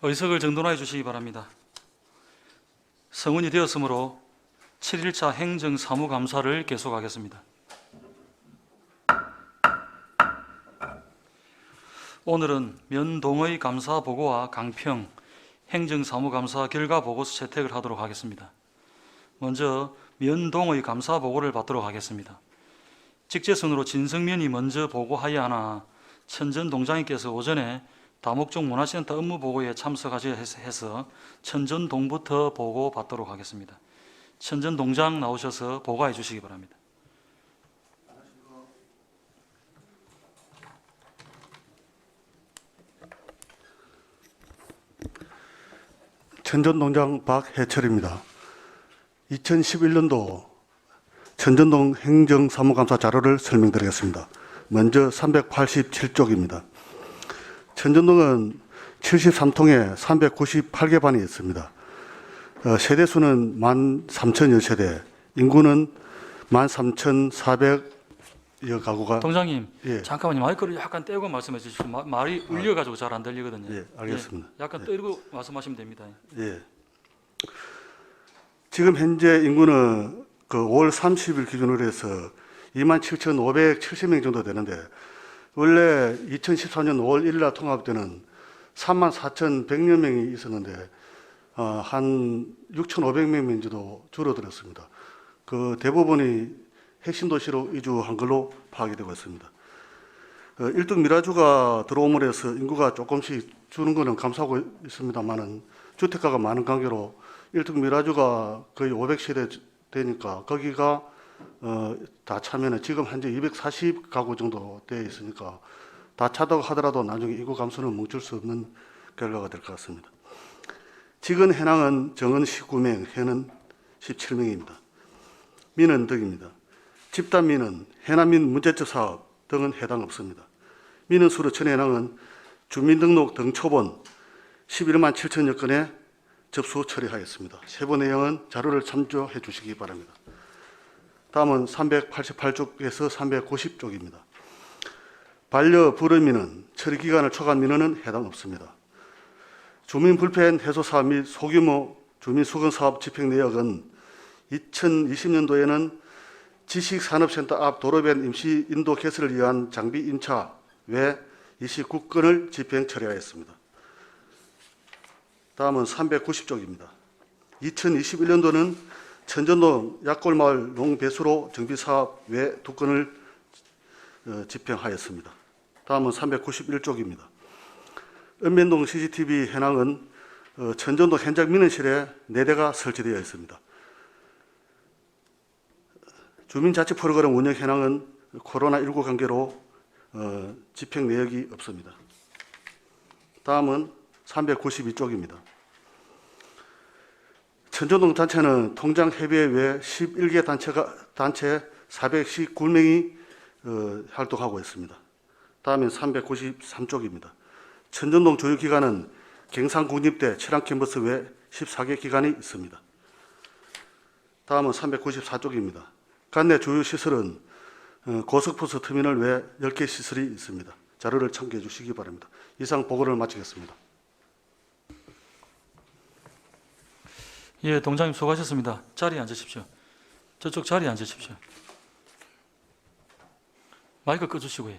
의석을 정돈하여 주시기 바랍니다. 성운이 되었으므로 7일차 행정사무감사를 계속하겠습니다. 오늘은 면동의 감사 보고와 강평 행정사무감사 결과 보고서 채택을 하도록 하겠습니다. 먼저 면동의 감사 보고를 받도록 하겠습니다. 직제선으로 진성면이 먼저 보고하여야 하나 천전동장님께서 오전에 다목적 문화센터 업무 보고에 참석하셔야 해서 천전동부터 보고 받도록 하겠습니다. 천전동장 나오셔서 보고해 주시기 바랍니다. 천전동장 박해철입니다. 2011년도 천전동 행정사무감사 자료를 설명드리겠습니다. 먼저 387쪽입니다. 천전동은 73통에 398개 반이 있습니다. 세대수는 13,010세대, 인구는 13,400여 가구가. 동장님, 예. 잠깐만요. 마이크를 약간 떼고 말씀해 주십시오. 말이 울려가지고 잘 안 들리거든요. 예, 알겠습니다. 약간 떼고 말씀하시면 됩니다. 예. 지금 현재 인구는 그 5월 30일 기준으로 해서 27,570명 정도 되는데, 원래 2014년 5월 1일 날 통합 때는 34,100여 명이 있었는데 한 6,500명 정도 줄어들었습니다. 그 대부분이 핵심 도시로 이주한 걸로 파악이 되고 있습니다. 1등 미라주가 들어옴으로 해서 인구가 조금씩 주는 것은 감사하고 있습니다만은, 주택가가 많은 관계로 1등 미라주가 거의 500세대 되니까 거기가 다 차면은 지금 현재 240가구 정도 되어 있으니까 다 차다고 하더라도 나중에 인구 감소는 멈출 수 없는 결과가 될 것 같습니다. 직은 해낭은 정은 19명, 해는 17명입니다. 민은 덕입니다. 집단민은 해남민 문제적 사업 등은 해당 없습니다. 민은 수로 천해낭은 주민등록 등 초본 11만 7천여 건에 접수 처리하였습니다. 세부 내용은 자료를 참조해 주시기 바랍니다. 다음은 388쪽에서 390쪽입니다. 반려 불의민은 처리 기간을 초과한 민원은 해당 없습니다. 주민 불편 해소 사업 및 소규모 주민 수건 사업 집행 내역은 2020년도에는 지식산업센터 앞 도로변 임시 인도 개설을 위한 장비 임차 외 29건을 집행 처리하였습니다. 다음은 390쪽입니다. 2021년도는 천전동 약골마을 농배수로 정비사업 외 2건을 집행하였습니다. 다음은 391쪽입니다. 읍면동 CCTV 현황은 천전동 현장 민원실에 4대가 설치되어 있습니다. 주민자치 프로그램 운영 현황은 코로나19 관계로 집행 내역이 없습니다. 다음은 392쪽입니다. 천전동 단체는 통장 협의회 외 11개 단체 419명이 활동하고 있습니다. 다음은 393쪽입니다. 천전동 조율기관은 경상국립대 철학캠퍼스 외 14개 기관이 있습니다. 다음은 394쪽입니다. 관내 조율시설은 고속버스 터미널 외 10개 시설이 있습니다. 자료를 참고해 주시기 바랍니다. 이상 보고를 마치겠습니다. 예, 동장님 수고하셨습니다. 자리에 앉으십시오. 저쪽 자리에 앉으십시오. 마이크 꺼주시고 해.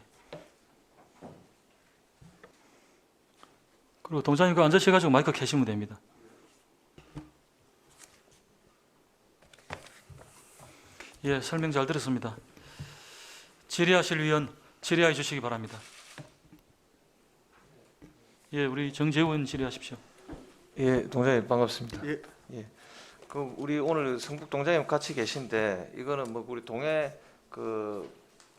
그리고 동장님 그 앉으셔가지고 마이크 켜시면 됩니다. 예, 설명 잘 들었습니다. 질의하실 위원 질의해 주시기 바랍니다. 예, 우리 정재우 의원 질의하십시오. 예, 동장님 반갑습니다. 예. 그 우리 오늘 성북 동장님 같이 계신데 이거는 뭐 우리 동해 그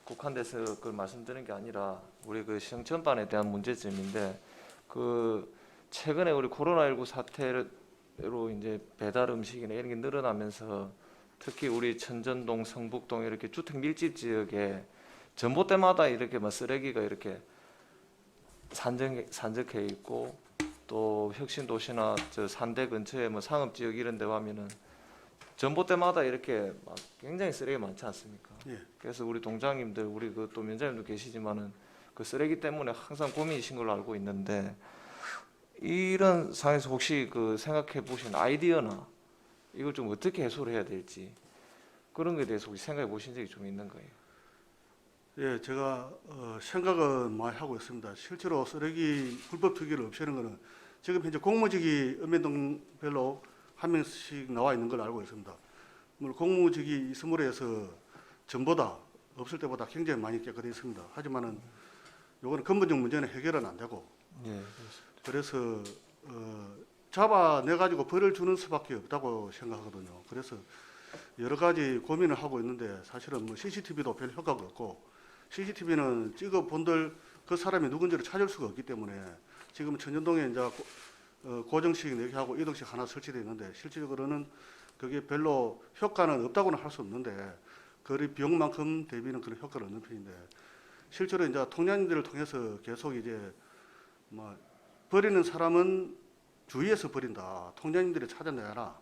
국한돼서 그걸 말씀드리는 게 아니라 우리 그 시정 전반에 대한 문제점인데, 그 최근에 우리 코로나19 사태로 이제 배달 음식이나 이런 게 늘어나면서 특히 우리 천전동, 성북동 이렇게 주택 밀집 지역에 전봇대마다 이렇게 막 쓰레기가 이렇게 산적해 있고, 또 혁신도시나 저 산대 근처에 뭐 상업지역 이런 데 가면은 전봇대마다 이렇게 막 굉장히 쓰레기 많지 않습니까? 예. 그래서 우리 동장님들, 우리 그 또 면장님도 계시지만은 그 쓰레기 때문에 항상 고민이신 걸로 알고 있는데, 이런 상황에서 혹시 그 생각해 보신 아이디어나 이걸 좀 어떻게 해소를 해야 될지 그런 거에 대해서 혹시 생각해 보신 적이 좀 있는 거예요? 예, 제가 생각은 많이 하고 있습니다. 실제로 쓰레기 불법 투기를 없애는 거는 지금 현재 공무직이 읍면동별로 한 명씩 나와 있는 걸 알고 있습니다. 물론 공무직이 있음으로 해서 전보다 없을 때보다 굉장히 많이 깨끗해 있습니다. 하지만은 요거는 근본적 문제는 해결은 안 되고 예. 그래서 잡아내 가지고 벌을 주는 수밖에 없다고 생각하거든요. 그래서 여러 가지 고민을 하고 있는데 사실은 뭐 CCTV도 별 효과가 없고 CCTV는 찍어 본들 그 사람이 누군지를 찾을 수가 없기 때문에 지금 천전동에 이제 고정식 4개 하고 이동식 하나 설치되어 있는데 실질적으로는 그게 별로 효과는 없다고는 할 수 없는데 거리 비용만큼 대비는 그런 효과를 얻는 편인데 실제로 이제 통장님들을 통해서 계속 이제 뭐 버리는 사람은 주위에서 버린다. 통장님들이 찾아내라.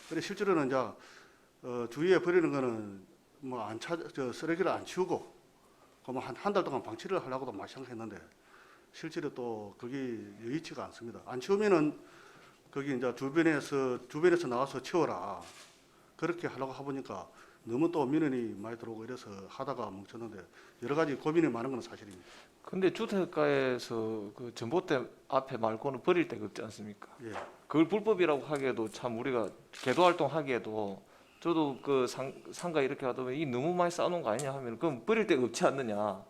그래 실제로는 이제 주위에 버리는 거는 뭐 안 쓰레기를 안 치우고 그뭐 한 달 동안 방치를 하려고도 막 생각했는데 실제로 또 그게 여의치가 않습니다. 안 치우면은 거기 이제 주변에서 나와서 치워라. 그렇게 하려고 해보니까 너무 또 민원이 많이 들어오고 이래서 하다가 멈췄는데 여러 가지 고민이 많은 건 사실입니다. 근데 주택가에서 그 전봇대 앞에 말고는 버릴 데가 없지 않습니까? 예, 그걸 불법이라고 하기에도 참 우리가 계도 활동하기에도 저도 그 상가 이렇게 하다 보면 이 너무 많이 쌓아놓은 거 아니냐 하면 그럼 버릴 데가 없지 않느냐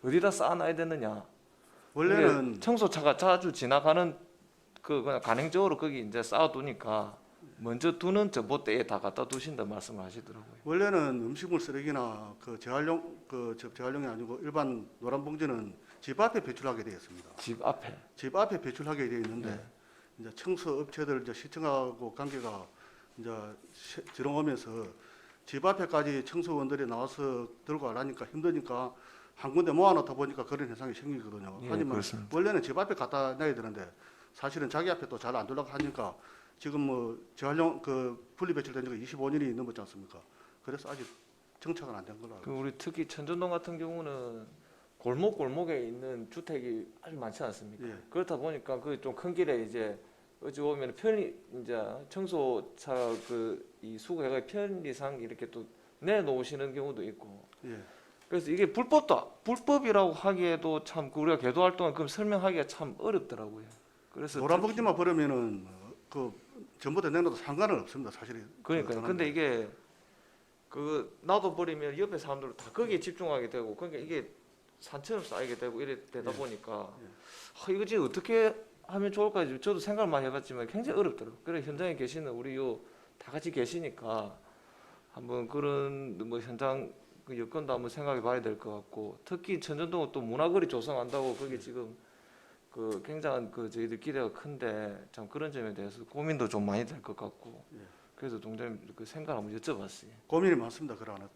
어디다 쌓아놔야 되느냐 원래는 이게 청소차가 자주 지나가는 그냥 간행적으로 거기 이제 쌓아두니까 먼저 두는 전봇대에 다 갖다 두신다 말씀을 하시더라고요. 원래는 음식물 쓰레기나 재활용이 아니고 일반 노란 봉지는 집 앞에 배출하게 되어 있습니다. 집 앞에. 집 앞에 배출하게 되어 있는데 네. 이제 청소 업체들 이제 시청하고 관계가 이제 들어오면서 집 앞에까지 청소원들이 나와서 들고 가라니까 힘드니까 한 군데 모아놓다 보니까 그런 현상이 생기거든요. 예, 하지만 그렇습니다. 원래는 집 앞에 갖다 놔야 되는데 사실은 자기 앞에 또 잘 안 들라고 하니까 지금 뭐 재활용 분리 배출된 지가 25년이 넘었지 않습니까? 그래서 아직 정착은 안 된 걸로 알고 그 우리 특히 천전동 같은 경우는 골목에 있는 주택이 아주 많지 않습니까? 예. 그렇다 보니까 그 좀 큰 길에 이제 어찌 보면 이제 청소차 이 수거해가 편리상 이렇게 또 내놓으시는 경우도 있고. 예. 그래서 이게 불법이라고 하기에도 참 우리가 계도 활동을 그럼 설명하기가 참 어렵더라고요. 그래서 노란 봉지만 버리면은 전부 다 내놔도 상관은 없습니다. 사실이. 그러니까요. 근데 이게 나도 버리면 옆에 사람들 다 거기에 집중하게 되고 그러니까 이게 산처럼 쌓이게 되고 이래 되다 예. 보니까 이거 지금 어떻게 하면 좋을까 저도 생각을 많이 해봤지만 굉장히 어렵더라고요. 그래 현장에 계시는 우리 다 같이 계시니까 한번 그런 뭐 현장 그 여건도 한번 생각해 봐야 될 것 같고 특히 천전동은 또 문화거리 조성한다고 거기 지금 굉장한 저희들 기대가 큰데 참 그런 점에 대해서 고민도 좀 많이 될 것 같고 예. 그래서 동장님 그 생각 한번 여쭤봤어요. 고민이 많습니다. 그러 하나.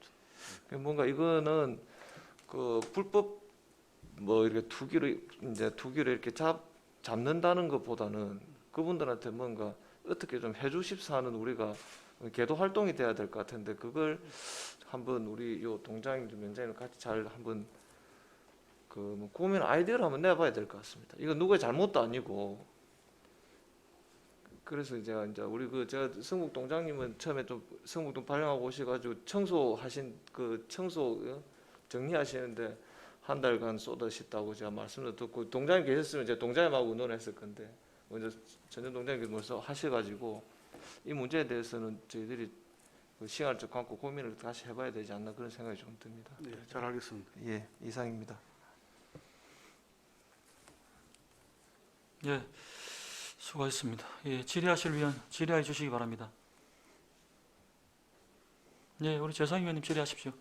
뭔가 이거는 불법 뭐 이렇게 투기를 이렇게 잡는다는 것보다는 그분들한테 뭔가 어떻게 좀 해주십사 하는 우리가 계도 활동이 돼야 될 것 같은데 그걸 한번 우리 동장님 면장님 같이 잘 한번 뭐 고민 아이디어를 한번 내봐야 될 것 같습니다. 이거 누구의 잘못도 아니고 그래서 제가 이제 우리 제가 성북 동장님은 처음에 좀 성북동 발령하고 오셔가지고 청소하신 청소 정리하시는데 한 달간 쏟으셨다고 제가 말씀도 듣고 동장님 계셨으면 제가 동장님하고 의논했을 건데 먼저 전전 동장님께서 하셔가지고 이 문제에 대해서는 저희들이 시간을 좀 갖고 고민을 다시 해봐야 되지 않나 그런 생각이 좀 듭니다. 네, 잘 알겠습니다. 예, 이상입니다. 예, 수고하셨습니다. 예, 질의하실 위원 질의해 주시기 바랍니다. 예, 우리 재상 위원님 질의하십시오.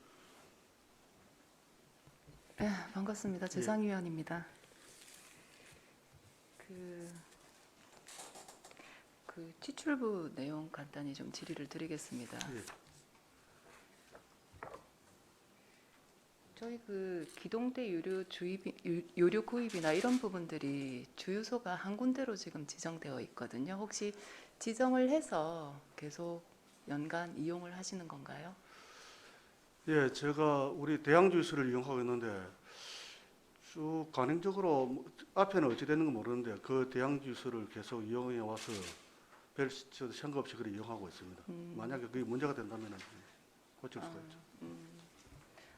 네, 반갑습니다. 재상위원입니다. 지출부 내용 간단히 좀 질의를 드리겠습니다. 예. 저희 기동대 유류 구입이나 이런 부분들이 주유소가 한 군데로 지금 지정되어 있거든요. 혹시 지정을 해서 계속 연간 이용을 하시는 건가요? 예, 제가 우리 대양주유소를 이용하고 있는데 쭉 관행적으로 앞에는 어찌 되는 건 모르는데 그 대양 주유소를 계속 이용해 와서 별 현금 없이 그렇게 이용하고 있습니다. 만약에 그게 문제가 된다면 고칠 수가 있죠.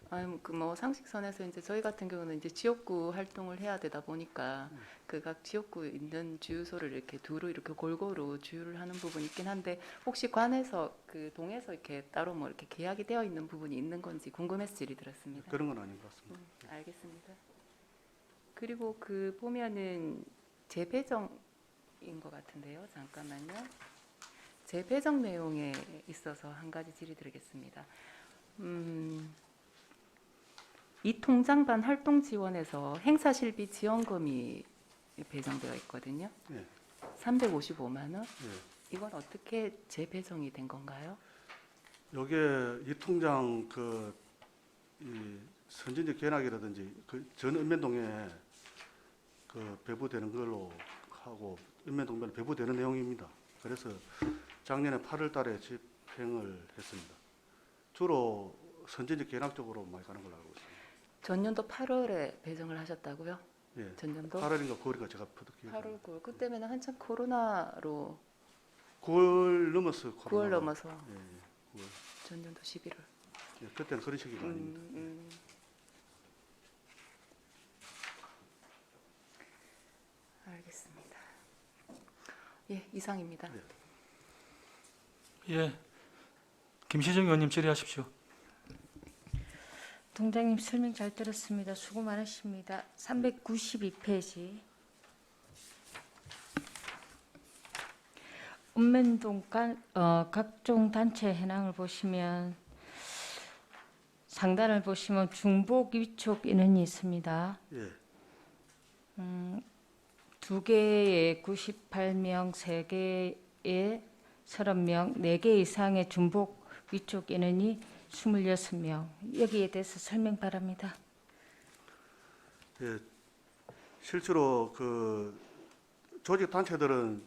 아니 그뭐 상식선에서 이제 저희 같은 경우는 이제 지역구 활동을 해야 되다 보니까 그 각 지역구에 있는 주유소를 이렇게 두루 이렇게 골고루 주유를 하는 부분이 있긴 한데 혹시 관에서 그 동에서 이렇게 따로 뭐 이렇게 계약이 되어 있는 부분이 있는 건지 궁금해서 질의드렸습니다. 그런 건 아닌 것 같습니다. 알겠습니다. 그리고 그 보면은 재배정인 것 같은데요. 잠깐만요. 재배정 내용에 있어서 한 가지 질의드리겠습니다. 이 통장반 활동 지원에서 행사실비 지원금이 배정되어 있거든요. 예. 355만 원. 예. 이건 어떻게 재배정이 된 건가요? 요게 이 통장 이 선진지 견학이라든지 그 전 읍면동에 그 배부되는 걸로 하고 읍면동면 배부되는 내용입니다. 그래서 작년에 8월 달에 집행을 했습니다. 주로 선진지 견학 쪽으로 많이 가는 걸로 알고 있습니다. 전년도 8월에 배정을 하셨다고요? 예. 전년도 8월인가 9월인가 제가 퍼득 기억이 8월, 9월. 그때면은 한참 코로나로 9월 넘었어요. 9월 코로나가. 넘어서 예, 예. 9월. 전년도 11월. 예, 그때는 그런 시기가 아닙니다. 알겠습니다. 예, 이상입니다. 네. 예, 김시정 의원님 질의하십시오. 동장님 설명 잘 들었습니다. 수고 많으십니다. 392페이지. 읍면동 각종 단체 현황을 보시면 상단을 보시면 중복 위촉 인원이 있습니다. 예. 2개에 98명, 3개에 30명, 4개 이상의 중복 위촉 인원이 26명. 여기에 대해서 설명 바랍니다. 예, 실제로 그 조직 단체들은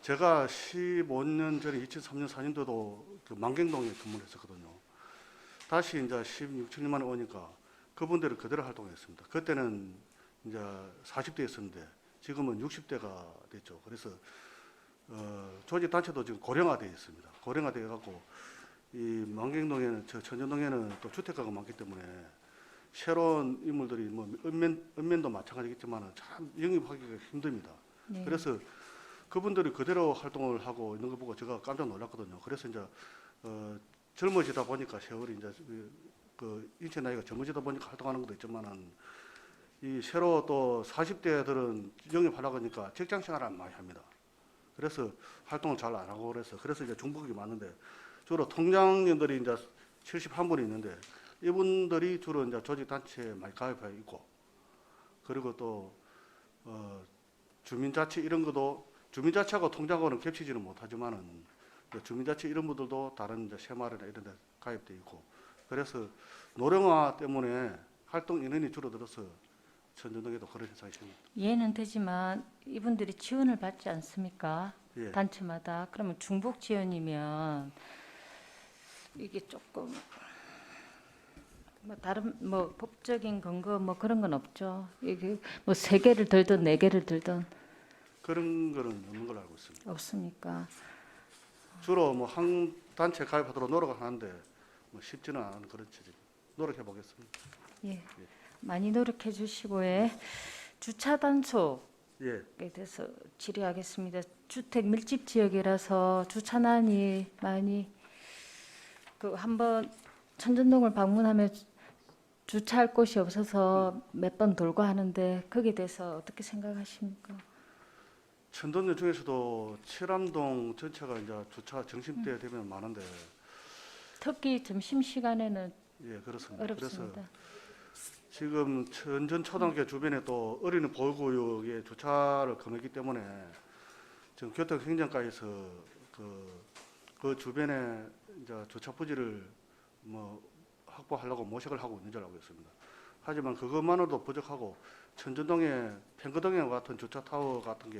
제가 15년 전에 2003년 4년도도 그 만경동에 근무를 했었거든요. 다시 이제 16, 17년만에 오니까 그분들은 그대로 활동했습니다. 그때는 이제 40대였었는데 지금은 60대가 됐죠. 그래서 조직 단체도 지금 고령화되어 있습니다. 고령화되어 갖고 이 만경동에는 천전동에는 또 주택가가 많기 때문에 새로운 인물들이 뭐 읍면도 마찬가지겠지만 참 영입하기가 힘듭니다. 네. 그래서 그분들이 그대로 활동을 하고 있는 거 보고 제가 깜짝 놀랐거든요. 그래서 이제 젊어지다 보니까 세월이 이제 그 인체 나이가 젊어지다 보니까 활동하는 것도 있지만은 이 새로 또 40대들은 영입하려고 하니까 직장 생활을 많이 합니다. 그래서 활동을 잘 안 하고 그래서 이제 중복이 많은데 주로 통장님들이 이제 71분이 있는데 이분들이 주로 이제 조직 단체에 많이 가입해 있고 그리고 또 주민자치 이런 것도 주민자치하고 통장하고는 겹치지는 못하지만은 주민자치 이런 분들도 다른 이제 새마을이나 이런 데 가입돼 있고 그래서 노령화 때문에 활동 인원이 줄어들어서 천전동에도 그런 현상이 생깁니다. 이해는 되지만 이분들이 지원을 받지 않습니까? 예. 단체마다. 그러면 중복 지원이면 이게 조금 뭐 다른 뭐 법적인 근거 뭐 그런 건 없죠. 이게 뭐 3개를 들든 4개를 들든 그런 거는 없는 걸로 알고 있습니다. 없으니까. 주로 뭐 한 단체 가입하도록 노력을 하는데 뭐 쉽지는 않은 그런 체제입니다. 노력해 보겠습니다. 예. 많이 노력해 주시고요. 주차 단속에 예. 대해서 질의하겠습니다. 주택 밀집 지역이라서 주차난이 많이 그 한번 천전동을 방문하면 주차할 곳이 없어서 몇 번 돌고 하는데 거기에 대해서 어떻게 생각하십니까? 천돈역 중에서도 칠암동 전체가 이제 주차 점심때 되면 많은데 특히 점심 시간에는 예 그렇습니다. 어렵습니다. 그래서 지금 천전초등학교 주변에 또 어린이 보호구역에 주차를 금했기 때문에 지금 교통행정과에서 그 주변에 이제 주차 부지를 뭐 확보하려고 모색을 하고 있는 줄 알고 있습니다. 하지만 그것만으로도 부족하고 천전동에 팽거동에 같은 주차 타워 같은 게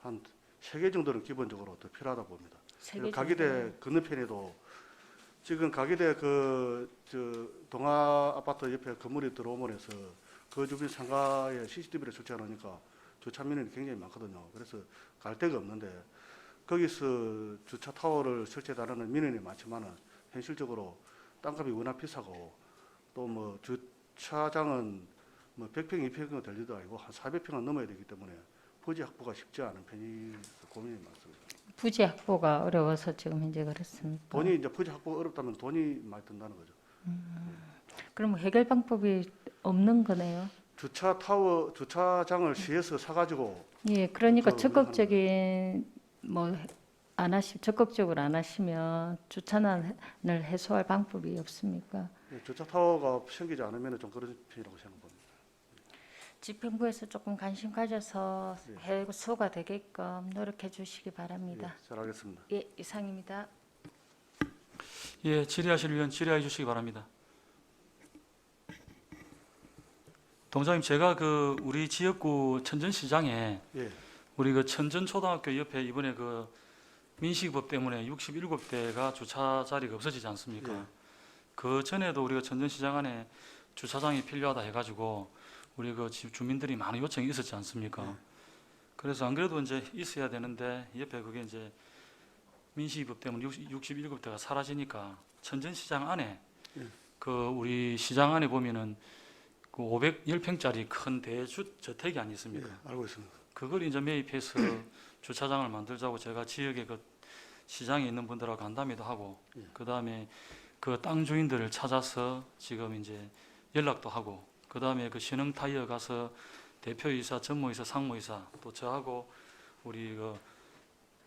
한 3개 정도는 기본적으로 더 필요하다 봅니다. 세계 가기대 건너편에도 지금 가기대 동아 아파트 옆에 건물이 들어오면서 그 주변 상가에 CCTV를 설치해 놓으니까 주차 민원이 굉장히 많거든요. 그래서 갈 데가 없는데 거기서 주차 타워를 설치해달라는 민원이 많지만은 현실적으로 땅값이 워낙 비싸고 또 뭐 주차장은 뭐 100평, 200평 될 일도 아니고 한 400평은 넘어야 되기 때문에 부지 확보가 쉽지 않은 편이라서 고민이 많습니다. 부지 확보가 어려워서 지금 현재 그렇습니까? 돈이 이제 부지 확보가 어렵다면 돈이 많이 든다는 거죠. 그럼 해결 방법이 없는 거네요. 주차 타워, 주차장을 시에서 사가지고 예, 그러니까 그렇죠. 적극적인 적극적으로 안 하시면 주차난을 해소할 방법이 없습니까? 주차 타워가 생기지 않으면 좀 그런 편이라고 생각합니다. 집행부에서 조금 관심 가져서 예. 해소가 되게끔 노력해 주시기 바랍니다. 예, 잘하겠습니다. 예, 이상입니다. 예, 질의하실 의원 질의해 주시기 바랍니다. 동장님, 제가 그 우리 지역구 천전시장에 예, 우리 그 천전초등학교 옆에 이번에 그 민식이법 때문에 67곳대가 주차 자리가 없어지지 않습니까? 예. 그 전에도 우리가 천전시장 안에 주차장이 필요하다 해가지고 우리 그 주민들이 많은 요청이 있었지 않습니까? 예. 그래서 안 그래도 이제 있어야 되는데 옆에 그게 이제 민식이법 때문에 67곳대가 사라지니까 천전시장 안에 예. 그 우리 시장 안에 보면은 그 510평짜리 큰 대주택이 아니 있습니까? 예, 알고 있습니다. 그걸 이제 매입해서 주차장을 만들자고 제가 지역에 그 시장에 있는 분들하고 간담회도 하고 예. 그 다음에 그 땅 주인들을 찾아서 지금 이제 연락도 하고 그 다음에 그 신흥 타이어 가서 대표이사, 전무이사, 상무이사 또 저하고 우리 그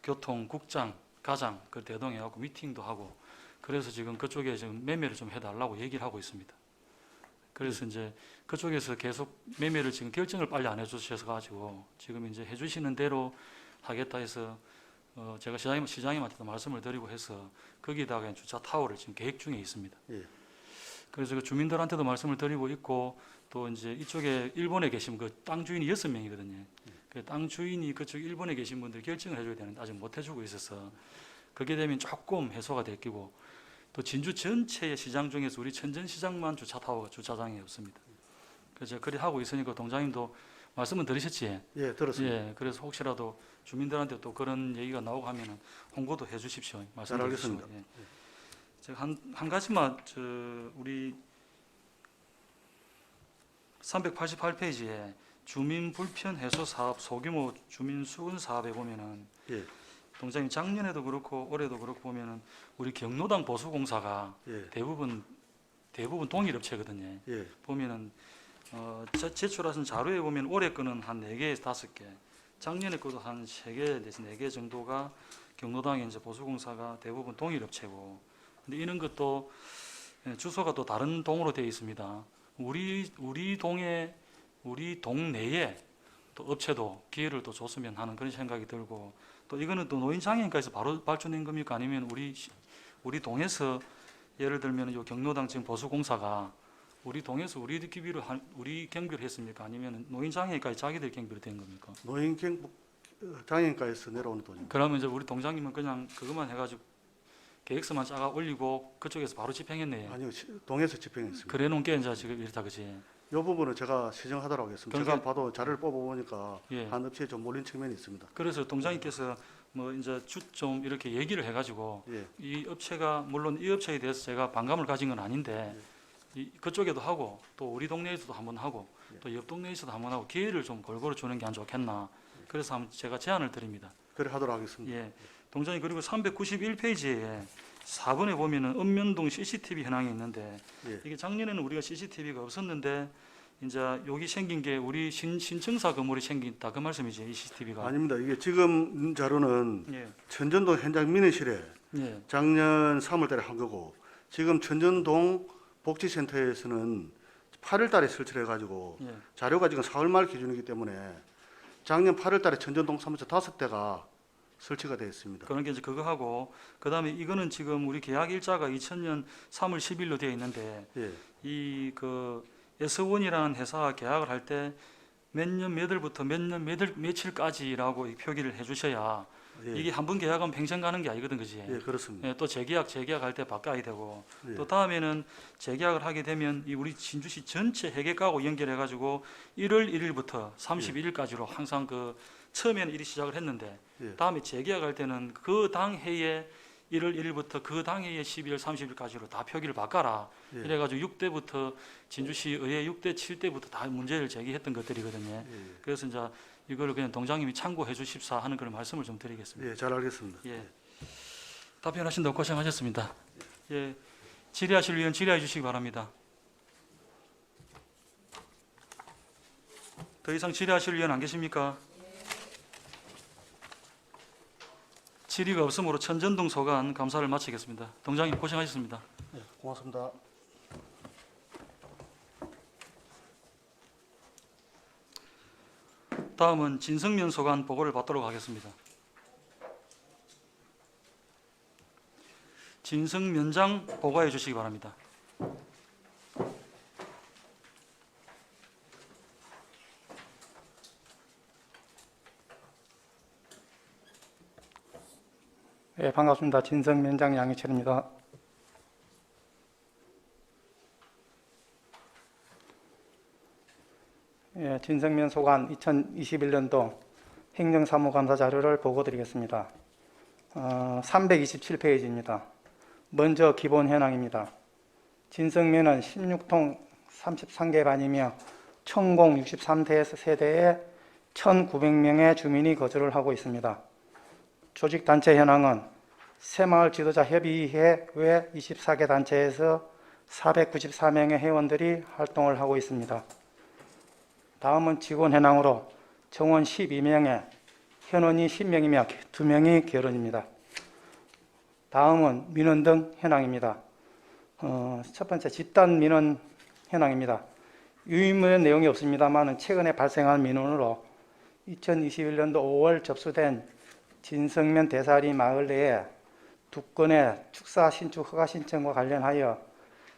교통국장, 가장 그 대동해갖고 미팅도 하고 그래서 지금 그쪽에 지금 매매를 좀 해달라고 얘기를 하고 있습니다. 그래서 이제 그쪽에서 계속 매매를 지금 결정을 빨리 안 해주셔서 가지고 지금 이제 해주시는 대로 하겠다 해서 제가 시장님한테도 말씀을 드리고 해서 거기다가 주차 타워를 지금 계획 중에 있습니다. 예. 그래서 그 주민들한테도 말씀을 드리고 있고 또 이제 이쪽에 일본에 계신 그 땅 주인이 6명이거든요. 그 땅 주인이 그쪽 일본에 계신 분들 결정을 해줘야 되는데 아직 못 해주고 있어서 그게 되면 조금 해소가 될 끼고 또 진주 전체의 시장 중에서 우리 천전시장만 주차 타워가 주차장이 없습니다. 그래서 제가 그리 하고 있으니까 동장님도 말씀은 들으셨지? 예, 들었습니다. 예, 그래서 혹시라도 주민들한테 또 그런 얘기가 나오고 하면은 홍보도 해주십시오. 말씀 잘 주십시오. 알겠습니다. 예. 제가 한 가지만 우리 388페이지에 주민 불편 해소 사업 소규모 주민 수은 사업에 보면은 예, 동장님 작년에도 그렇고 올해도 그렇고 보면은 우리 경로당 보수공사가 예, 대부분 동일 업체거든요. 예, 보면은 제출하신 자료에 보면 올해 거는 한 4개에서 5개, 작년에 거도 한 3개 내지 4개 정도가 경로당에 이제 보수공사가 대부분 동일 업체고, 근데 이런 것도 주소가 또 다른 동으로 되어 있습니다. 우리 동네에 또 업체도 기회를 또 줬으면 하는 그런 생각이 들고, 또 이거는 또 노인장애인과에서 바로 발주된 겁니까? 아니면 우리 동에서 예를 들면 요 경로당 지금 보수공사가 우리 동에서 우리 경비를 했습니까? 아니면 노인장애인까지 자기들 경비로 된 겁니까? 장애인과에서 내려오는 돈입니다. 그러면 이제 우리 동장님은 그냥 그것만 해가지고 계획서만 짜가 올리고 그쪽에서 바로 집행했네요. 아니요, 동에서 집행했습니다. 그래 놓은 게 이제 지금 이렇다 그지? 이 부분은 제가 시정하도록 하겠습니다. 그러니까- 제가 봐도 자료를 뽑아보니까 예. 한 업체에 좀 몰린 측면이 있습니다. 그래서 동장님께서 뭐 이제 좀 이렇게 얘기를 해가지고 예, 이 업체가 물론 이 업체에 대해서 제가 반감을 가진 건 아닌데 그쪽에도 하고 또 우리 동네에서도 한번 하고 또 옆 동네에서도 한번 하고 기회를 좀 골고루 주는 게 안 좋겠나. 그래서 한번 제가 제안을 드립니다. 그래 하도록 하겠습니다. 예, 동장님 그리고 391페이지에 4번에 보면은 읍면동 CCTV 현황이 있는데 예, 이게 작년에는 우리가 CCTV가 없었는데 이제 여기 생긴 게 우리 신청사 건물이 생긴다 그 말씀이지 이 CCTV가. 아닙니다. 이게 지금 자료는 예, 천전동 현장 민원실에 예, 작년 3월달에 한 거고 지금 천전동 복지센터에서는 8월달에 설치를 해가지고 예. 자료가 지금 4월 말 기준이기 때문에 작년 8월달에 천전동 사무소 5대가 설치가 되어 있습니다. 그런 게 이제 그거 하고 그다음에 이거는 지금 우리 계약 일자가 2000년 3월 10일로 되어 있는데 예, 이 그 S1이라는 회사와 계약을 할 때 몇 년 몇 월부터 몇 년 며칠까지라고 이 표기를 해주셔야 예. 이게 한 번 계약하면 평생 가는 게 아니거든, 그지? 예, 그렇습니다. 예, 또 재계약할 때 바꿔야 되고 예. 또 다음에는 재계약을 하게 되면 이 우리 진주시 전체 회계과하고 연결해 가지고 1월 1일부터 31일까지로 항상 그 처음에는 일이 시작을 했는데 예. 다음에 재계약할 때는 그 당 해에 1월 1일부터 그 당 해에 12월 30일까지로 다 표기를 바꿔라. 예. 이래 가지고 6대부터 진주시 의회 6대 7대부터 다 문제를 제기했던 것들이거든요. 예. 그래서 이제 이거를 그냥 동장님이 참고해 주십사 하는 그런 말씀을 좀 드리겠습니다. 예, 잘 알겠습니다. 예. 답변하신다고 고생하셨습니다. 예. 질의하실 위원 질의해 주시기 바랍니다. 더 이상 질의하실 위원 안 계십니까? 질의가 없으므로 천전동 소관 감사를 마치겠습니다. 동장님 고생하셨습니다. 예, 고맙습니다. 다음은 진성면 소관 보고를 받도록 하겠습니다. 진성면장 보고해 주시기 바랍니다. 예, 반갑습니다. 진성면장 양희철입니다. 예, 진성면 소관 2021년도 행정사무감사 자료를 보고 드리겠습니다. 327페이지입니다. 먼저 기본 현황입니다. 진성면은 16통 33개 반이며 천공 63세대에 1,900명의 주민이 거주를 하고 있습니다. 조직단체 현황은 새마을 지도자 협의회 외 24개 단체에서 494명의 회원들이 활동을 하고 있습니다. 다음은 직원 현황으로 정원 12명에 현원이 10명이며 2명이 결혼입니다. 다음은 민원 등 현황입니다. 첫 번째 집단 민원 현황입니다. 유인문의 내용이 없습니다만 최근에 발생한 민원으로 2021년도 5월 접수된 진성면 대사리 마을 내에 2건의 축사 신축 허가 신청과 관련하여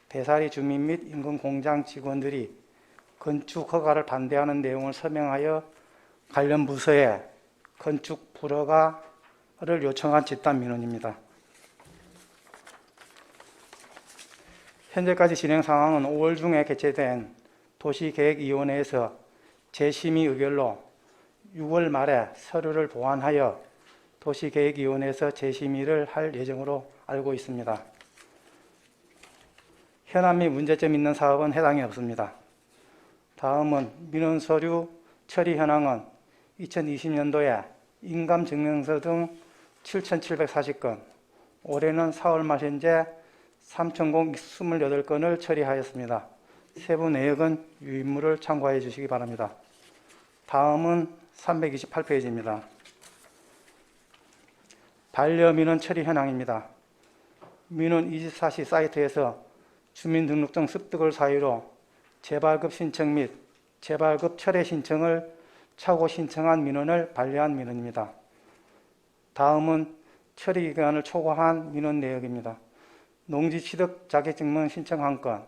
대사리 주민 및 인근 공장 직원들이 건축 허가를 반대하는 내용을 서명하여 관련 부서에 건축 불허가를 요청한 집단 민원입니다. 현재까지 진행 상황은 5월 중에 개최된 도시계획위원회에서 재심의 의결로 6월 말에 서류를 보완하여 도시계획위원회에서 재심의를 할 예정으로 알고 있습니다. 현안 및 문제점 있는 사업은 해당이 없습니다. 다음은 민원 서류 처리 현황은 2020년도에 인감증명서 등 7,740건, 올해는 4월 말 현재 3,028건을 처리하였습니다. 세부 내역은 유인물을 참고해 주시기 바랍니다. 다음은 328페이지입니다. 반려민원 처리 현황입니다. 민원24시 사이트에서 주민등록증 습득을 사유로 재발급 신청 및 재발급 철회 신청을 차고 신청한 민원을 반려한 민원입니다. 다음은 처리 기간을 초과한 민원 내역입니다. 농지 취득 자격증명 신청 1건,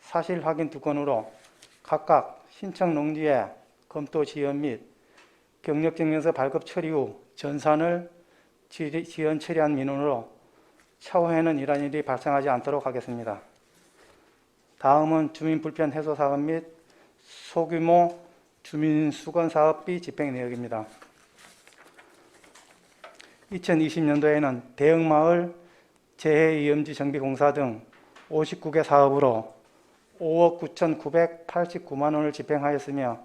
사실 확인 2건으로 각각 신청 농지의 검토 지연 및 경력증명서 발급 처리 후 전산을 지연 처리한 민원으로 차후에는 이러한 일이 발생하지 않도록 하겠습니다. 다음은 주민 불편 해소 사업 및 소규모 주민 수건 사업비 집행 내역입니다. 2020년도에는 대형마을 재해위험지 정비 공사 등 59개 사업으로 5억 9,989만 원을 집행하였으며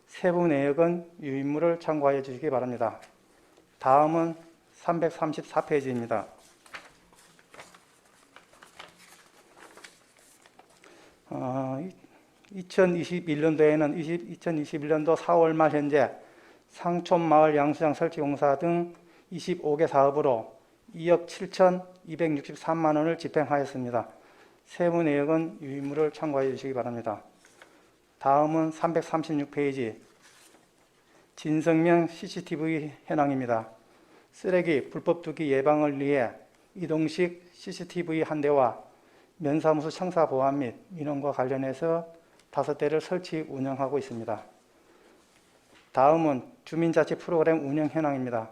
세부 내역은 유인물을 참고하여 주시기 바랍니다. 다음은 334페이지입니다. 2021년도에는 2021년도 4월 말 현재 상촌마을 양수장 설치 공사 등 25개 사업으로 2억 7,263만 원을 집행하였습니다. 세부 내역은 유인물을 참고해 주시기 바랍니다. 다음은 336페이지 진성면 CCTV 현황입니다. 쓰레기 불법 투기 예방을 위해 이동식 CCTV 한 대와 면사무소 청사 보안 및 민원과 관련해서 5대를 설치 운영하고 있습니다. 다음은 주민자치 프로그램 운영 현황입니다.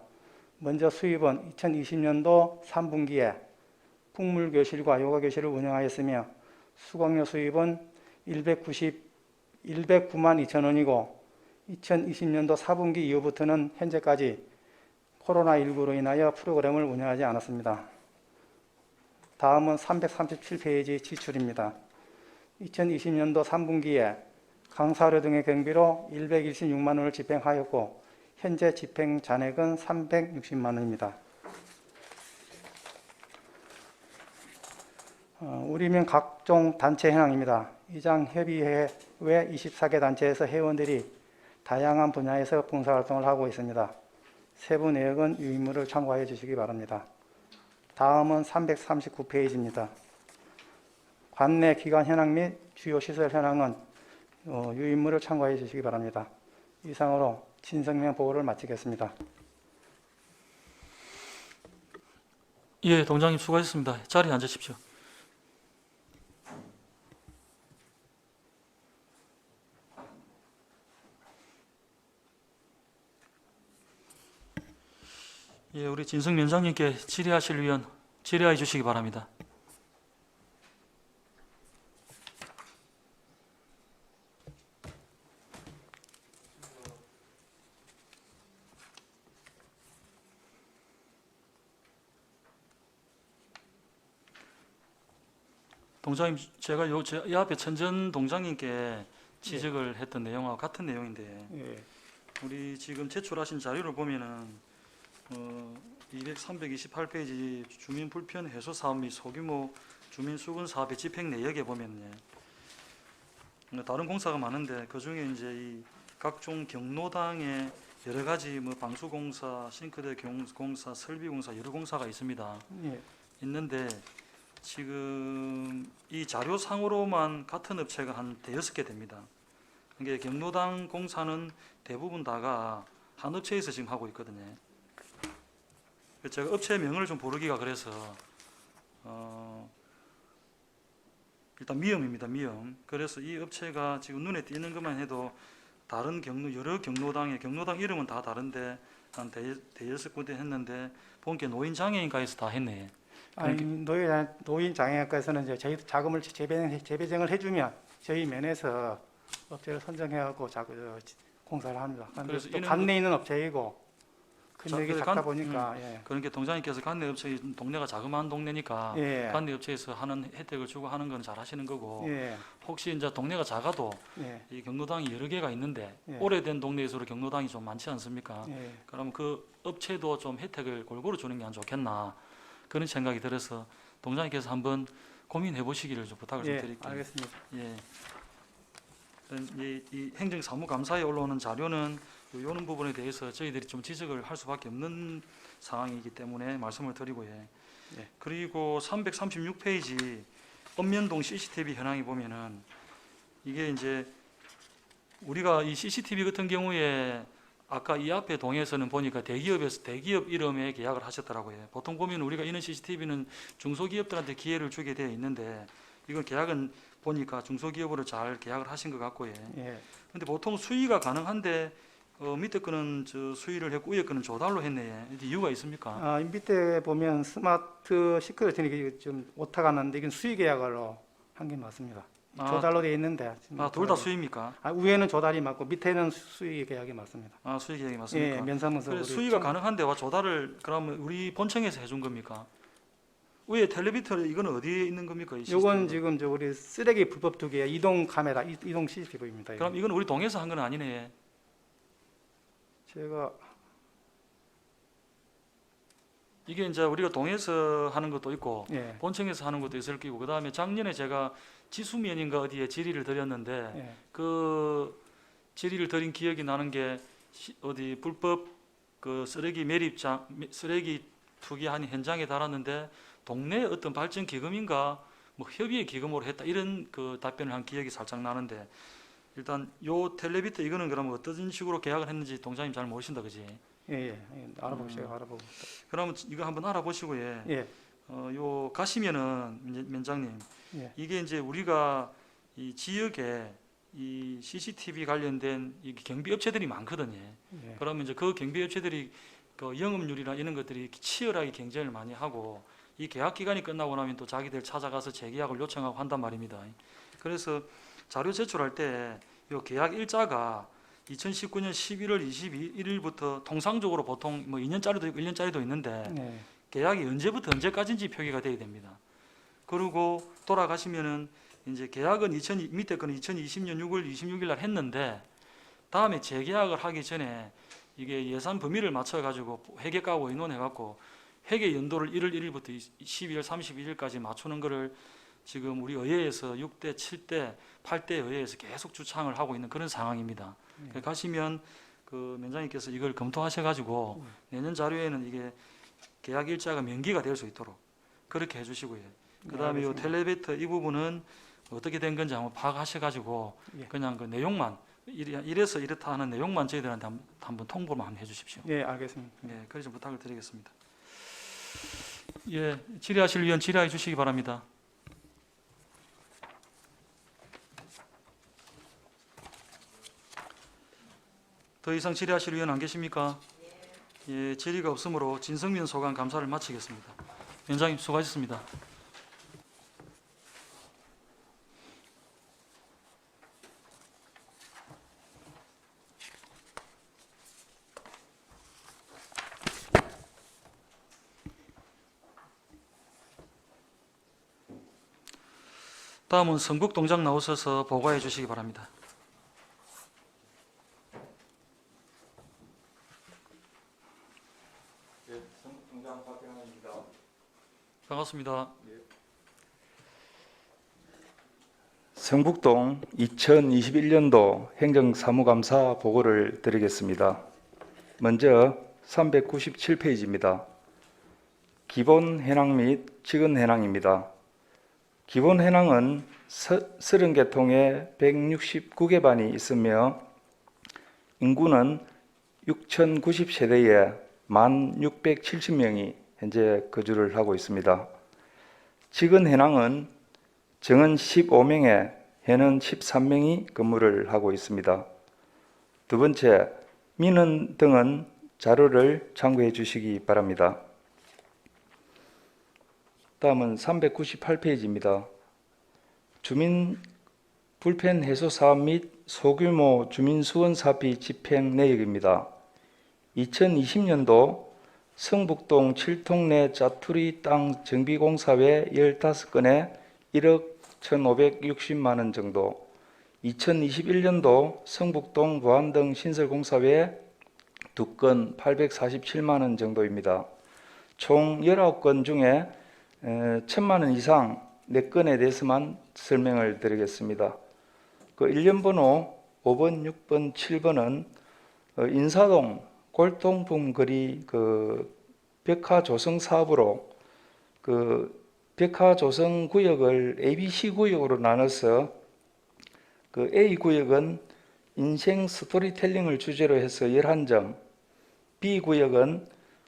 먼저 수입은 2020년도 3분기에 풍물교실과 요가교실을 운영하였으며 수강료 수입은 109만 2천 원이고 2020년도 4분기 이후부터는 현재까지 코로나19로 인하여 프로그램을 운영하지 않았습니다. 다음은 337페이지 지출입니다. 2020년도 3분기에 강사료 등의 경비로 126만 원을 집행하였고 현재 집행 잔액은 360만 원입니다. 우리면 각종 단체 현황입니다. 이장협의회 외 24개 단체에서 회원들이 다양한 분야에서 봉사활동을 하고 있습니다. 세부 내역은 유인물을 참고해 주시기 바랍니다. 다음은 339페이지입니다. 관내 기관 현황 및 주요 시설 현황은 유인물을 참고해 주시기 바랍니다. 이상으로 진성명 보고를 마치겠습니다. 예, 동장님 수고하셨습니다. 자리에 앉으십시오. 예, 우리 진성 위원장님께 질의하실 위원 질의해 주시기 바랍니다. 동장님, 제가 이 앞에 천전 동장님께 지적을 했던 내용하고 같은 내용인데 예. 우리 지금 제출하신 자료를 보면은 328페이지 주민 불편 해소 사업 및 소규모 주민 수건 사업의 집행 내역에 보면요, 다른 공사가 많은데 그 중에 이제 이 각종 경로당의 여러 가지 뭐 방수공사, 싱크대 공사, 설비공사 여러 공사가 있습니다. 예. 있는데 지금 이 자료상으로만 같은 업체가 한 대여섯 개 됩니다. 이게 경로당 공사는 대부분 다가 한 업체에서 지금 하고 있거든요. 제가 업체명을 좀 부르기가 그래서 일단 미음입니다. 미음. 그래서 이 업체가 지금 눈에 띄는 것만 해도 다른 여러 경로당 이름은 다 다른데 한 대여섯 군데 했는데 본게 노인장애인과에서 다 했네. 아니, 노인 장애학과에서는 이제 저희 자금을 재배정을 해주면 저희 면에서 업체를 선정해갖고 공사를 합니다. 그래서 또 이런 관내에 있는 업체이고 금액이 작다 관- 보니까 예. 그러니까 동장님께서 관내 업체 동네가 자그마한 동네니까 예. 관내 업체에서 하는 혜택을 주고 하는 건 잘 하시는 거고 예. 혹시 이제 동네가 작아도 예. 이 경로당이 여러 개가 있는데 예. 오래된 동네에서 경로당이 좀 많지 않습니까? 예. 그럼 그 업체도 좀 혜택을 골고루 주는 게 안 좋겠나 그런 생각이 들어서 동장님께서 한번 고민해 보시기를 좀 부탁을 좀 예. 드릴게요. 알겠습니다. 예. 이 행정사무감사에 올라오는 자료는 요런 부분에 대해서 저희들이 좀 지적을 할 수밖에 없는 상황이기 때문에 말씀을 드리고요. 예. 그리고 336페이지 읍면동 CCTV 현황에 보면은 이게 이제 우리가 이 CCTV 같은 경우에 아까 이 앞에 동에서는 보니까 대기업 이름에 계약을 하셨더라고요. 보통 보면 우리가 이런 CCTV는 중소기업들한테 기회를 주게 되어 있는데 이건 계약은 보니까 중소기업으로 잘 계약을 하신 것 같고요. 예. 근데 보통 수의가 가능한데 밑에 거는 수의를 했고 위에 거는 조달로 했네. 이유가 있습니까? 이 밑에 보면 스마트 시크릿이 좀 오타가 났는데 이건 수의 계약으로 한 게 맞습니다. 조달로 돼 있는데 둘 다 수의입니까? 위에는 조달이 맞고 밑에는 수의 계약이 맞습니다. 수의 계약이 맞습니까? 예, 면사무소. 그래, 수의가 가능한데 와 조달을 그러면 우리 본청에서 해준 겁니까? 위에 텔레비터 이거는 어디에 있는 겁니까? 이 요건 시스템은? 지금 우리 쓰레기 불법 투기의 이동 카메라, 이동 CCTV입니다. 그럼 이건 우리 동에서 한 건 아니네. 제가 이게 이제 우리가 동에서 하는 것도 있고 예, 본청에서 하는 것도 있을 거고 그다음에 작년에 제가 지수면인가 어디에 질의를 드렸는데 예, 그 질의를 드린 기억이 나는 게 어디 불법 그 쓰레기 투기한 현장에 달았는데 동네 어떤 발전 기금인가 뭐 협의의 기금으로 했다 이런 그 답변을 한 기억이 살짝 나는데 일단 요 텔레비터 이거는 그러면 어떤 식으로 계약을 했는지 동장님 잘 모르신다 그지? 예, 알아보고 제가 알아보고. 그러면 이거 한번 알아보시고요. 예, 요 가시면은 면장님 예, 이게 이제 우리가 이 지역에 이 CCTV 관련된 이 경비 업체들이 많거든요. 예, 그러면 이제 그 경비 업체들이 그 영업률이나 이런 것들이 치열하게 경쟁을 많이 하고 이 계약 기간이 끝나고 나면 또 자기들 찾아가서 재계약을 요청하고 한단 말입니다. 그래서 자료 제출할 때 이 계약 일자가 2019년 11월 21일부터 통상적으로 보통 뭐 2년짜리도 있고 1년짜리도 있는데 네. 계약이 언제부터 언제까지인지 표기가 돼야 됩니다. 그리고 돌아가시면은 이제 계약은 밑에 거는 2020년 6월 26일 날 했는데 다음에 재계약을 하기 전에 이게 예산 범위를 맞춰 가지고 회계가하고 의논해 갖고 회계 연도를 1월 1일부터 12월 31일까지 맞추는 거를 지금 우리 의회에서 6대, 7대, 8대 의회에서 계속 주창을 하고 있는 그런 상황입니다. 가시면 그 면장님께서 이걸 검토하셔 가지고 내년 자료에는 이게 계약 일자가 명기가 될 수 있도록 그렇게 해주시고요. 그다음에 이 알겠습니다. 텔레베터 이 부분은 어떻게 된 건지 한번 파악하셔 가지고 예. 그냥 그 내용만 이래서 이렇다 하는 내용만 저희들한테 한번 통보만 한번 해주십시오. 예, 알겠습니다. 예, 그래서 부탁을 드리겠습니다. 예, 질의하실 위원 질의해 주시기 바랍니다. 더 이상 질의하실 위원 안 계십니까? 예, 질의가 없으므로 진성민 소관 감사를 마치겠습니다. 위원장님 수고하셨습니다. 다음은 성북동장 나오셔서 보고해 주시기 바랍니다. 반갑습니다. 성북동 2021년도 행정사무감사 보고를 드리겠습니다. 먼저 397페이지입니다. 기본 해낭 및 지근 해낭입니다. 기본 해낭은 30개 통에 169개 반이 있으며 인구는 6,090세대에 1,670명이 현재 거주를 하고 있습니다. 지근 해낭은 정은 15명에 해는 13명이 근무를 하고 있습니다. 두 번째, 민원 등은 자료를 참고해 주시기 바랍니다. 다음은 398페이지입니다. 주민 불편 해소 사업 및 소규모 주민 수원 사업비 집행 내역입니다. 2020년도 성북동 7통내 짜투리 땅 정비공사회 15건에 1억 1,560만 원 정도, 2021년도 성북동 보안등 신설공사회 2건 847만 원 정도입니다. 총 19건 중에 1,000만 원 이상 4건에 대해서만 설명을 드리겠습니다. 그 일련번호 5번, 6번, 7번은 인사동 골동품 거리 그 벽화 조성 사업으로 그 벽화 조성 구역을 ABC 구역으로 나눠서 그 A 구역은 인생 스토리텔링을 주제로 해서 11점, B 구역은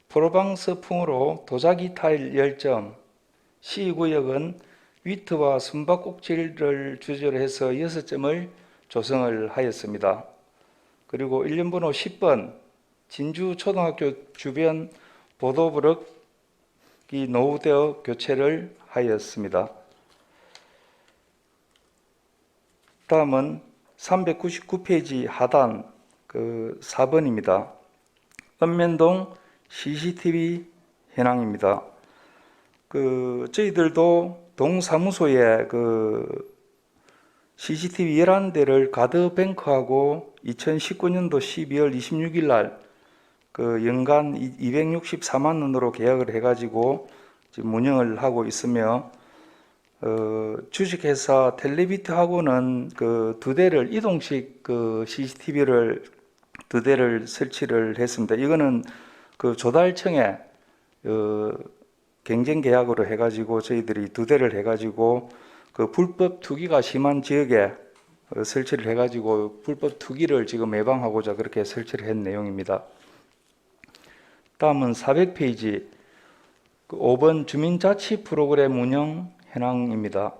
프로방스풍으로 도자기 타일 10점, C 구역은 위트와 숨바꼭질을 주제로 해서 6점을 조성을 하였습니다. 그리고 일련번호 10번 진주 초등학교 주변 보도브럭이 노후되어 교체를 하였습니다. 다음은 399페이지 하단 그 4번입니다. 읍면동 CCTV 현황입니다. 그 저희들도 동사무소에 그 CCTV 11대를 가드뱅크하고 2019년도 12월 26일 날 그 연간 264만 원으로 계약을 해가지고 지금 운영을 하고 있으며 주식회사 텔레비트하고는 그 2대를 이동식 그 CCTV를 2대를 설치를 했습니다. 이거는 그 조달청에 경쟁 계약으로 해가지고 저희들이 2대를 해가지고 그 불법 투기가 심한 지역에 설치를 해가지고 불법 투기를 지금 예방하고자 그렇게 설치를 한 내용입니다. 다음은 400페이지 5번 주민자치 프로그램 운영 현황입니다.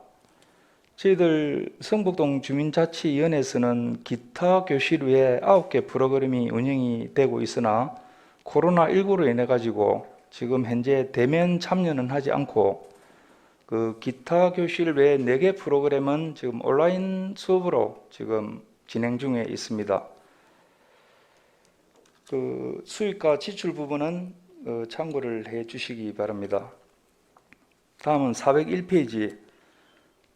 저희들 성북동 주민자치위원회에서는 기타 교실 외에 9개 프로그램이 운영이 되고 있으나 코로나19로 인해 가지고 지금 현재 대면 참여는 하지 않고 그 기타 교실 외 4개 프로그램은 지금 온라인 수업으로 지금 진행 중에 있습니다. 그 수익과 지출 부분은 참고를 해 주시기 바랍니다. 다음은 401페이지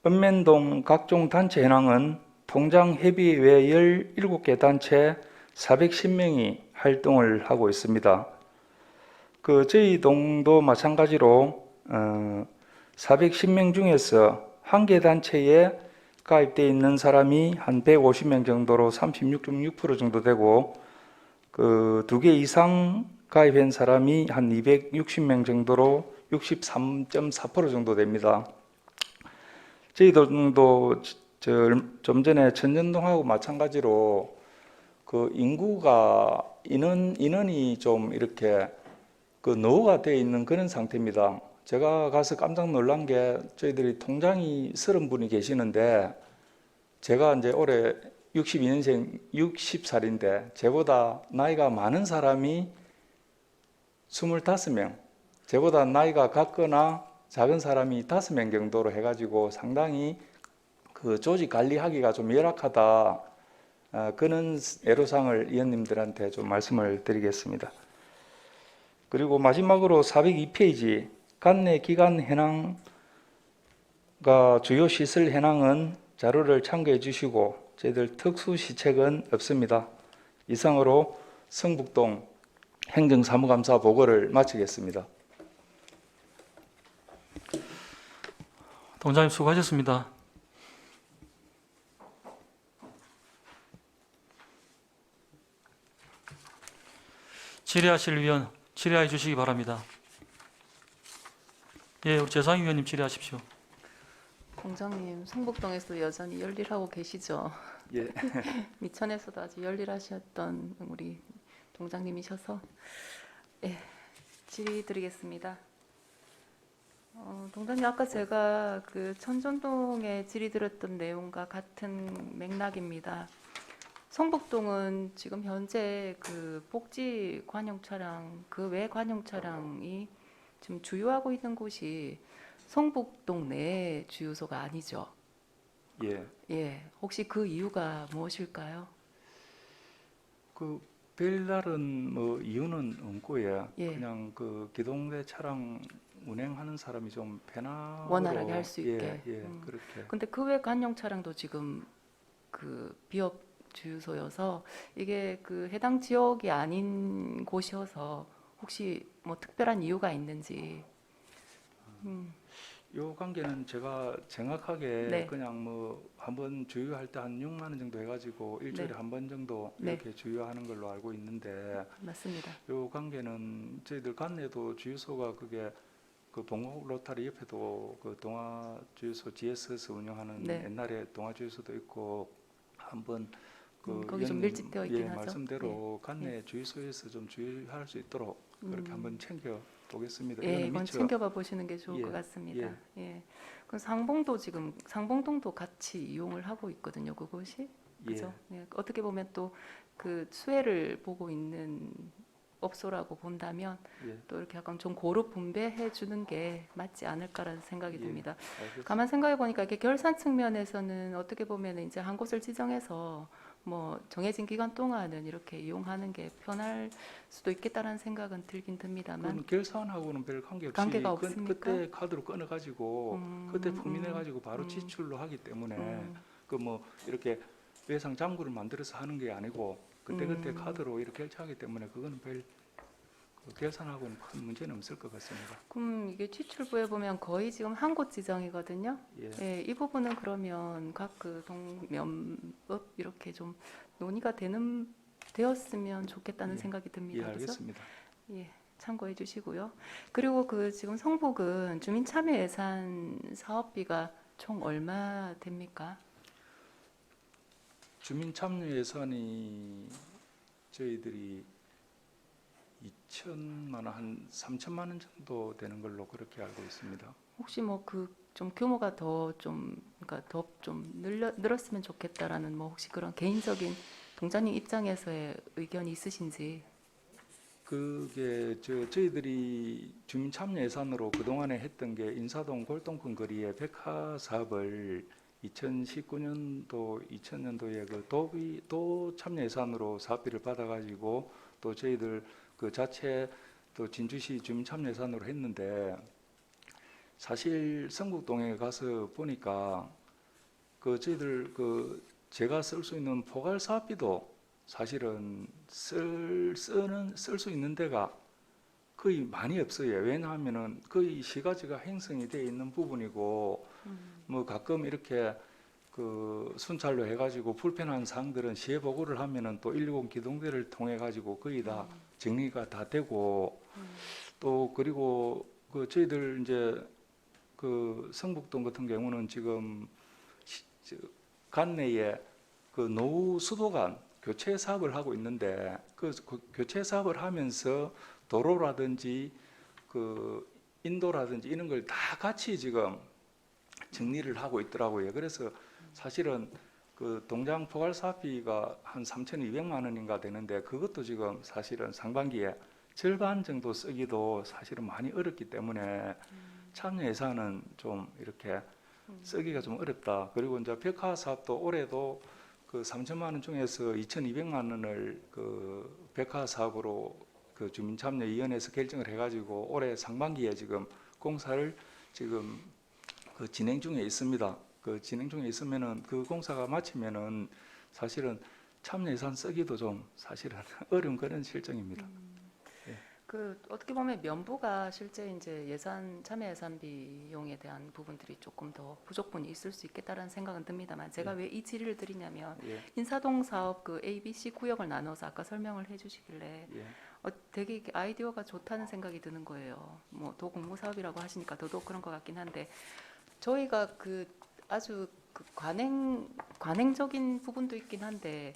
읍면동 각종 단체 현황은 통장 회비 외 17개 단체 410명이 활동을 하고 있습니다. 그 저희 동도 마찬가지로 410명 중에서 한 개 단체에 가입되어 있는 사람이 한 150명 정도로 36.6% 정도 되고 그 2개 이상 가입한 사람이 한 260명 정도로 63.4% 정도 됩니다. 저희 동도 좀 전에 천전동하고 마찬가지로 그 인구가 인원이 좀 이렇게 그 노후가 되어 있는 그런 상태입니다. 제가 가서 깜짝 놀란 게 저희들이 통장이 30분이 계시는데 제가 이제 올해 62년생 60살인데 저보다 나이가 많은 사람이 25명, 저보다 나이가 같거나 작은 사람이 5명 정도로 해가지고 상당히 그 조직 관리하기가 좀 열악하다. 그런 애로사항을 위원님들한테 좀 말씀을 드리겠습니다. 그리고 마지막으로 402페이지 관내 기관 현황과 주요 시설 현황은 자료를 참고해 주시고 저희들 특수 시책은 없습니다. 이상으로 성북동 행정사무감사 보고를 마치겠습니다. 동장님 수고하셨습니다. 질의하실 위원 질의해 주시기 바랍니다. 예, 우리 재상위 위원님 질의하십시오. 공장님, 성북동에서 여전히 열일하고 계시죠? 예. 미천에서도 아주 열일하셨던 우리 동장님이셔서 예, 질의드리겠습니다. 동장님, 아까 제가 그 천전동에 질의드렸던 내용과 같은 맥락입니다. 성북동은 지금 현재 그 복지 관용 차량, 그 외 관용 차량이 지금 주유하고 있는 곳이 성북동 내 주유소가 아니죠. 예. 예, 혹시 그 이유가 무엇일까요? 그 별다른 뭐 이유는 없고요. 예. 그냥 그 기동대 차량 운행하는 사람이 좀 편하고 원활하게 할 수 있게. 예, 그렇게. 근데 그 외 관용 차량도 지금 그 비업 주유소여서 이게 그 해당 지역이 아닌 곳이어서 혹시 뭐 특별한 이유가 있는지. 요 관계는 제가 정확하게 네. 그냥 뭐 한번 주유할 때 한 6만 원 정도 해가지고 일주일에 네. 한 번 정도 네. 이렇게 주유하는 걸로 알고 있는데 맞습니다. 요 관계는 저희들 관내도 주유소가 그게 그 동호 로타리 옆에도 그 동아 주유소 GS에서 운영하는 네. 옛날에 동아 주유소도 있고 한번 그 거기 좀 위원님, 밀집되어 있긴 예, 하죠. 말씀대로 관내 주유소에서 좀 주유할 수 있도록 그렇게 한번 챙겨 보겠습니다. 예, 이거는 이건 미처 챙겨봐 보시는 게 좋을 예, 것 같습니다. 예. 그럼 상봉동도 같이 이용을 하고 있거든요. 그곳이. 그죠? 예. 어떻게 보면 또 그 수혜를 보고 있는 업소라고 본다면 예, 또 이렇게 약간 좀 고루 분배해 주는 게 맞지 않을까라는 생각이 예. 듭니다. 알겠습니다. 가만 생각해 보니까 이게 결산 측면에서는 어떻게 보면 이제 한 곳을 지정해서 뭐 정해진 기간 동안은 이렇게 이용하는 게 편할 수도 있겠다라는 생각은 들긴 듭니다만. 그건 결산하고는 별 관계없이 관계가 없습니까? 그때 카드로 끊어가지고 그때 포민해가지고 바로 지출로 하기 때문에 그 뭐 이렇게 외상 잔고를 만들어서 하는 게 아니고 그때 카드로 이렇게 결제하기 때문에 그거는 별그 결산하고는 큰 문제는 없을 것 같습니다. 그럼 이게 지출부에 보면 거의 지금 한 곳 지정이거든요. 예, 예, 이 부분은 그러면 각 그 동면법 이렇게 좀 논의가 되었으면 좋겠다는 예. 생각이 예, 듭니다. 그죠? 알겠습니다. 예, 참고해 주시고요. 그리고 그 지금 성북은 주민참여 예산 사업비가 총 얼마 됩니까? 주민 참여 예산이 저희들이 2천만 원, 한 3천만 원 정도 되는 걸로 그렇게 알고 있습니다. 혹시 뭐 그 좀 규모가 더 좀 그러니까 더 좀 늘었으면 좋겠다라는 뭐 혹시 그런 개인적인 동장님 입장에서의 의견이 있으신지. 그게 저희들이 주민 참여 예산으로 그동안에 했던 게 인사동 골동품 거리의 백화 사업을 2019년도, 2000년도에 그 도 참여 예산으로 사업비를 받아가지고 또 저희들 그 자체 또 진주시 주민 참여 예산으로 했는데 사실 성북동에 가서 보니까 그 저희들 그 제가 쓸 수 있는 포괄 사업비도 사실은 쓸 수 있는 데가 거의 많이 없어요. 왜냐하면은 거의 시가지가 형성이 되어 있는 부분이고 뭐 가끔 이렇게 그 순찰로 해가지고 불편한 사항들은 시에 보고를 하면은 또 120 기동대를 통해 가지고 거의 다 정리가 다 되고 또 그리고 그 저희들 이제 그 성북동 같은 경우는 지금 관내에 그 노후 수도관 교체 사업을 하고 있는데 그 교체 사업을 하면서 도로라든지 그 인도라든지 이런 걸 다 같이 지금 정리를 하고 있더라고요. 그래서 사실은 그 동장 포괄 사업비가 한 3,200만 원인가 되는데 그것도 지금 사실은 상반기에 절반 정도 쓰기도 사실은 많이 어렵기 때문에 참여 예산은 좀 이렇게 쓰기가 좀 어렵다. 그리고 이제 벽화 사업도 올해도 그 3천만 원 중에서 2,200만 원을 그 벽화 사업으로 그 주민참여위원회에서 결정을 해가지고 올해 상반기에 지금 공사를 지금 그 진행 중에 있습니다. 그 진행 중에 있으면은 그 공사가 마치면은 사실은 참여 예산 쓰기도 좀 사실은 어려운 그런 실정입니다. 그 어떻게 보면 면부가 실제 이제 참여 예산 비용에 대한 부분들이 조금 더 부족분이 있을 수 있겠다라는 생각은 듭니다만 제가 왜 이 질의를 드리냐면 예, 인사동 사업 그 A, B, C 구역을 나눠서 아까 설명을 해주시길래 예, 되게 이게 아이디어가 좋다는 생각이 드는 거예요. 뭐 도공모 사업이라고 하시니까 더더욱 그런 것 같긴 한데 저희가 그 아주 그 관행적인 부분도 있긴 한데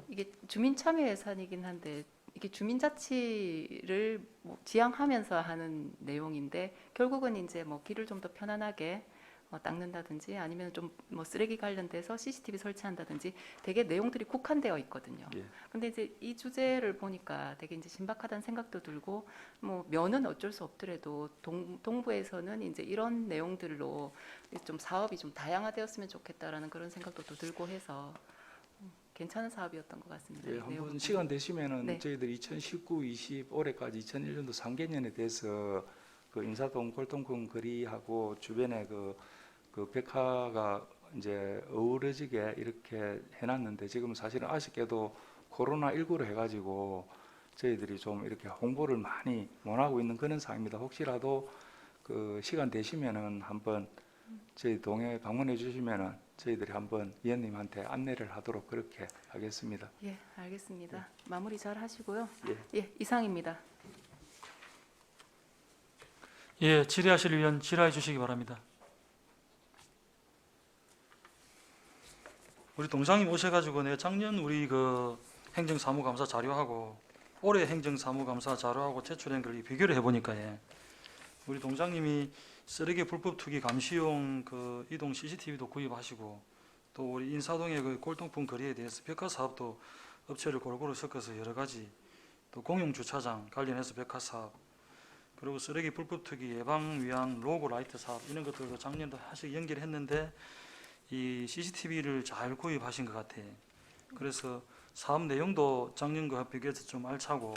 이게 주민 참여 예산이긴 한데 이게 주민자치를 뭐 지향하면서 하는 내용인데 결국은 이제 뭐 길을 좀 더 편안하게 닦는다든지 아니면 좀 뭐 쓰레기 관련돼서 CCTV 설치한다든지 되게 내용들이 국한되어 있거든요. 예. 근데 이제 이 주제를 보니까 되게 이제 신박하다는 생각도 들고 뭐 면은 어쩔 수 없더라도 동부에서는 이제 이런 내용들로 좀 사업이 좀 다양화되었으면 좋겠다라는 그런 생각도 또 들고 해서 괜찮은 사업이었던 것 같습니다. 예, 이 내용은. 한번 시간 되시면은 네. 저희들 2019, 20 올해까지 2001년도 3개년에 대해서 그 인사동 골동품 거리하고 주변에 그 백화가 이제 어우러지게 이렇게 해놨는데 지금 사실은 아쉽게도 코로나19로 해가지고 저희들이 좀 이렇게 홍보를 많이 못하고 있는 그런 상황입니다. 혹시라도 그 시간 되시면은 한번 저희 동에 방문해 주시면은 저희들이 한번 위원님한테 안내를 하도록 그렇게 하겠습니다. 예, 알겠습니다. 마무리 잘 하시고요. 예. 예, 이상입니다. 예, 질의하실 의원 질의해 주시기 바랍니다. 우리 동장님 오셔가지고 내가 작년 우리 그 행정사무감사 자료하고 올해 행정사무감사 자료하고 제출한 걸 비교를 해보니까 우리 동장님이 쓰레기 불법 투기 감시용 그 이동 CCTV도 구입하시고 또 우리 인사동의 그 골동품 거리에 대해서 벽화 사업도 업체를 골고루 섞어서 여러 가지 또 공용 주차장 관련해서 벽화 사업 그리고 쓰레기 불법 투기 예방 위한 로고 라이트 사업 이런 것들도 작년도 하시 연결했는데 이 CCTV를 잘 구입하신 것 같아. 그래서 사업 내용도 작년과 비교해서 좀 알차고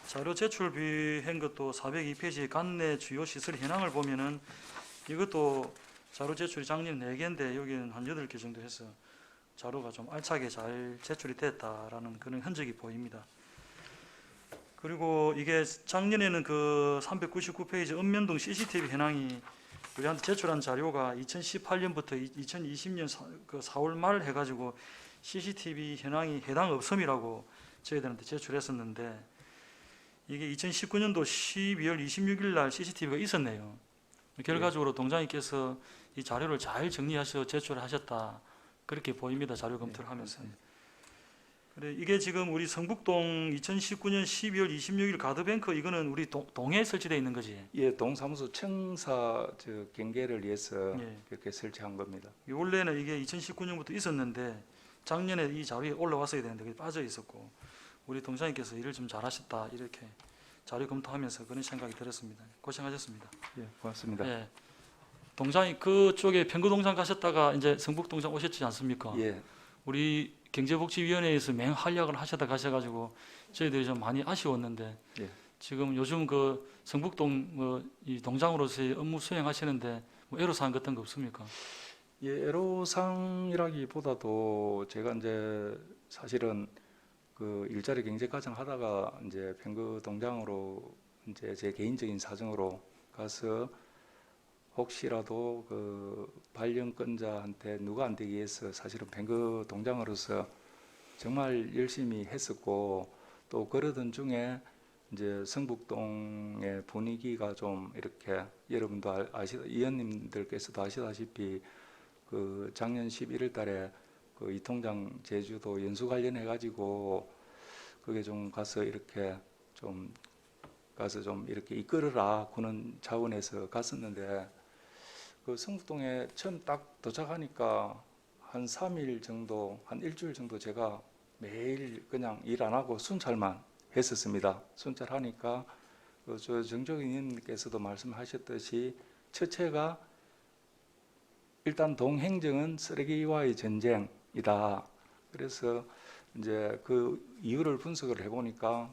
자료 제출비한 것도 402페이지 관내 주요 시설 현황을 보면은 이것도 자료 제출이 작년 4개인데 여기는 한 8개 정도 해서 자료가 좀 알차게 잘 제출이 됐다라는 그런 흔적이 보입니다. 그리고 이게 작년에는 그 399페이지 읍면동 CCTV 현황이 우리한테 제출한 자료가 2018년부터 2020년 4월 말 해가지고 CCTV 현황이 해당 없음이라고 저희들한테 제출했었는데 이게 2019년도 12월 26일 날 CCTV가 있었네요. 결과적으로 동장님께서 이 자료를 잘 정리하셔서 제출하셨다 그렇게 보입니다. 자료 검토를 하면서. 그래 이게 지금 우리 성북동 2019년 12월 26일 가드뱅크 이거는 우리 동에 설치되어 있는 거지. 예, 동사무소 청사 경계를 위해서 예. 그렇게 설치한 겁니다. 원래는 이게 2019년부터 있었는데 작년에 이 자료에 올라왔어야 되는데 그게 빠져 있었고 우리 동장님께서 일을 좀 잘하셨다 이렇게 자료 검토하면서 그런 생각이 들었습니다. 고생하셨습니다. 예, 고맙습니다. 예. 동장이 그쪽에 평구동장 가셨다가 이제 성북동장 오셨지 않습니까? 예, 우리 경제복지위원회에서 맹 활약을 하셨다 가셔가지고 저희들이 좀 많이 아쉬웠는데 예. 지금 요즘 그 성북동 이 동장으로서의 업무 수행하시는데 뭐 애로사항 같은 거 없습니까? 예, 애로상이라기보다도 제가 이제 사실은 그 일자리 경제 과정 하다가 이제 평그 동장으로 이제 제 개인적인 사정으로 가서 혹시라도 그 발령권자한테 누가 안 되기 위해서 사실은 평그 동장으로서 정말 열심히 했었고 또 그러던 중에 이제 성북동의 분위기가 좀 이렇게 여러분도 의원님들께서도 아시다시피 그 작년 11월 달에 그 이통장 제주도 연수 관련해 가지고 그게 좀 가서 이렇게 좀 이렇게 이끌어라 그런 차원에서 갔었는데 그 성북동에 처음 딱 도착하니까 한 3일 정도, 한 일주일 정도 제가 매일 그냥 일 안 하고 순찰만 했었습니다. 순찰하니까 저 정적인 의원님께서도 말씀하셨듯이 첫째가 일단 동행정은 쓰레기와의 전쟁이다. 그래서 이제 그 이유를 분석을 해보니까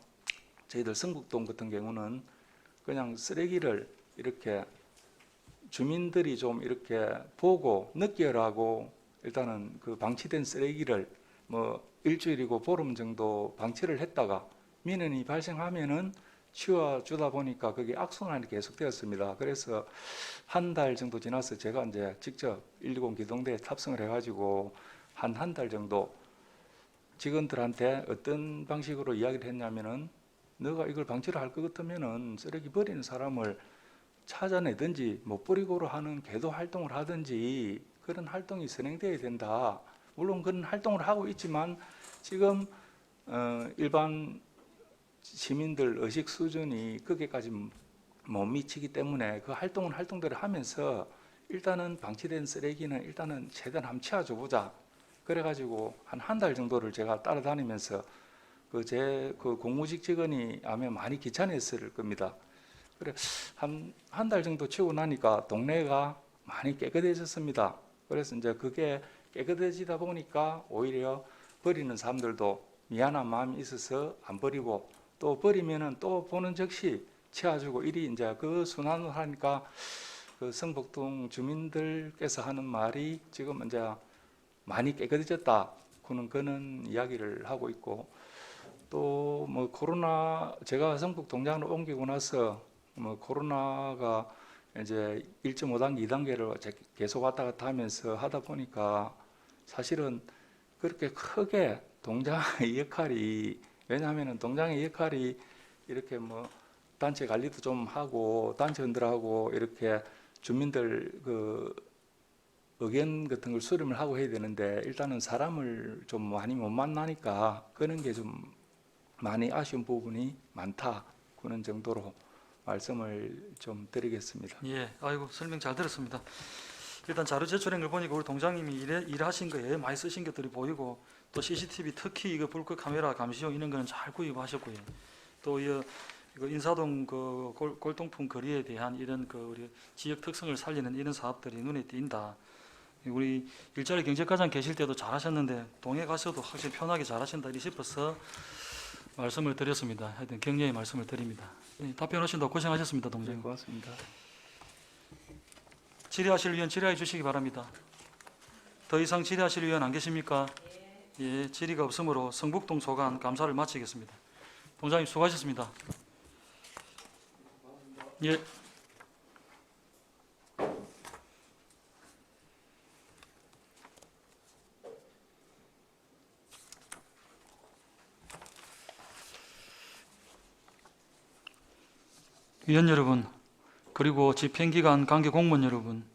저희들 성북동 같은 경우는 그냥 쓰레기를 이렇게 주민들이 좀 이렇게 보고 느끼라고 일단은 그 방치된 쓰레기를 뭐 일주일이고 보름 정도 방치를 했다가 민원이 발생하면은 치워주다 보니까 그게 악순환이 계속되었습니다. 그래서 한 달 정도 지나서 제가 이제 직접 120 기동대에 탑승을 해가지고 한 달 정도 직원들한테 어떤 방식으로 이야기를 했냐면은 너가 이걸 방치를 할 것 같으면은 쓰레기 버리는 사람을 찾아내든지 못 버리고로 하는 계도 활동을 하든지 그런 활동이 진행되어야 된다. 물론 그런 활동을 하고 있지만 지금 일반 시민들 의식 수준이 거기까지 못 미치기 때문에 그 활동은 활동대로 하면서 일단은 방치된 쓰레기는 일단은 최대한 한번 치워줘 보자. 그래가지고 한 달 정도를 제가 따라다니면서 제 공무직 직원이 아마 많이 귀찮았을 겁니다. 그래 한 달 정도 치우고 나니까 동네가 많이 깨끗해졌습니다. 그래서 이제 그게 깨끗해지다 보니까 오히려 버리는 사람들도 미안한 마음이 있어서 안 버리고 또 버리면은 또 보는 즉시 치워주고 이리 이제 그 순환을 하니까 그 성북동 주민들께서 하는 말이 지금 이제 많이 깨끗해졌다. 그는 이야기를 하고 있고 또 뭐 코로나 제가 성북동장으로 옮기고 나서 뭐 코로나가 이제 1.5단계, 2단계를 계속 왔다 갔다 하면서 하다 보니까 사실은 그렇게 크게 동장의 역할이 왜냐하면 동장의 역할이 이렇게 뭐 단체 관리도 좀 하고 단체원들하고 이렇게 주민들 그 의견 같은 걸 수렴을 하고 해야 되는데 일단은 사람을 좀 많이 못 만나니까 그런 게 좀 많이 아쉬운 부분이 많다. 그런 정도로 말씀을 좀 드리겠습니다. 예, 아이고 설명 잘 들었습니다. 일단 자료 제출한 걸 보니까 우리 동장님이 일하신 거에 많이 쓰신 것들이 보이고 또 CCTV 특히 이거 불크 카메라 감시용 이런 거는 잘 구입하셨고요. 또 이거 인사동 그 골동품 거리에 대한 이런 그 우리 지역 특성을 살리는 이런 사업들이 눈에 띈다. 우리 일자리 경제과장 계실 때도 잘하셨는데 동해 가셔도 확실히 편하게 잘하신다 싶어서 말씀을 드렸습니다. 하여튼 격려의 말씀을 드립니다. 답변하신다고 고생하셨습니다, 동장님. 고맙습니다. 질의하실 위원 질의해 주시기 바랍니다. 더 이상 질의하실 위원 안 계십니까? 예, 질의가 없으므로 성북동 소관 감사를 마치겠습니다. 동장님 수고하셨습니다. 예. 위원 여러분, 그리고 집행기관 관계 공무원 여러분,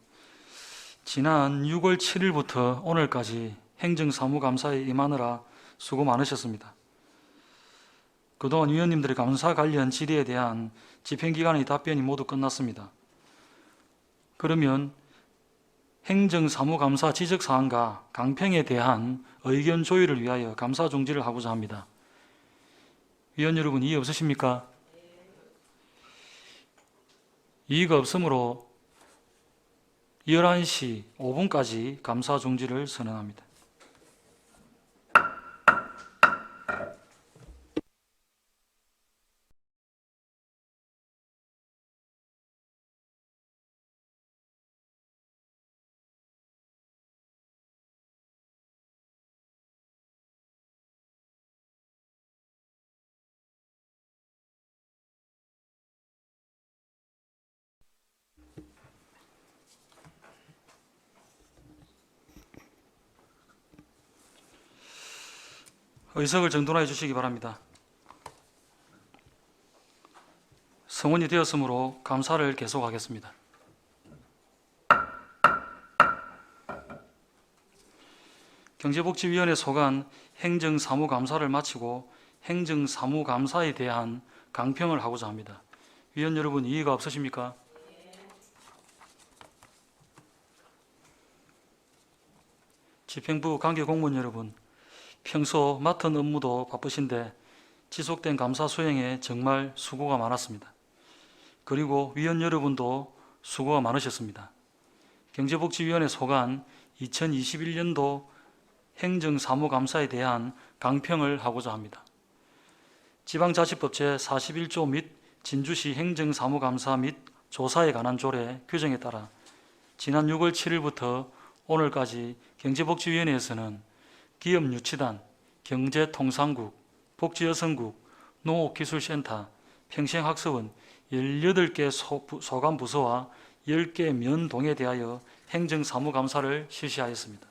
지난 6월 7일부터 오늘까지 행정사무감사에 임하느라 수고 많으셨습니다. 그동안 위원님들의 감사 관련 질의에 대한 집행기관의 답변이 모두 끝났습니다. 그러면 행정사무감사 지적사항과 강평에 대한 의견 조율을 위하여 감사 중지를 하고자 합니다. 위원 여러분, 이의 없으십니까? 이의가 없으므로 11시 5분까지 감사 중지를 선언합니다. 의석을 정돈해 주시기 바랍니다. 성원이 되었으므로 감사를 계속하겠습니다. 경제복지위원회 소관 행정사무감사를 마치고 행정사무감사에 대한 강평을 하고자 합니다. 위원 여러분, 이의가 없으십니까? 집행부 관계공무원 여러분, 평소 맡은 업무도 바쁘신데 지속된 감사 수행에 정말 수고가 많았습니다. 그리고 위원 여러분도 수고가 많으셨습니다. 경제복지위원회 소관 2021년도 행정사무감사에 대한 강평을 하고자 합니다. 지방자치법 제41조 및 진주시 행정사무감사 및 조사에 관한 조례 규정에 따라 지난 6월 7일부터 오늘까지 경제복지위원회에서는 기업유치단, 경제통상국, 복지여성국, 농업기술센터, 평생학습원 18개 소관부서와 10개 면동에 대하여 행정사무감사를 실시하였습니다.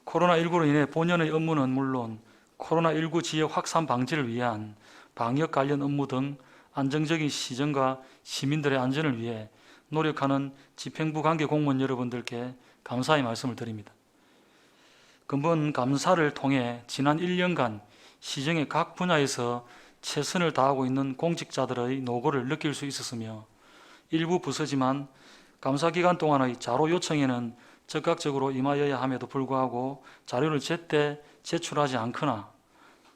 코로나19로 인해 본연의 업무는 물론 코로나19 지역 확산 방지를 위한 방역 관련 업무 등 안정적인 시정과 시민들의 안전을 위해 노력하는 집행부 관계 공무원 여러분들께 감사의 말씀을 드립니다. 근본 감사를 통해 지난 1년간 시정의 각 분야에서 최선을 다하고 있는 공직자들의 노고를 느낄 수 있었으며 일부 부서지만 감사 기간 동안의 자료 요청에는 적극적으로 임하여야 함에도 불구하고 자료를 제때 제출하지 않거나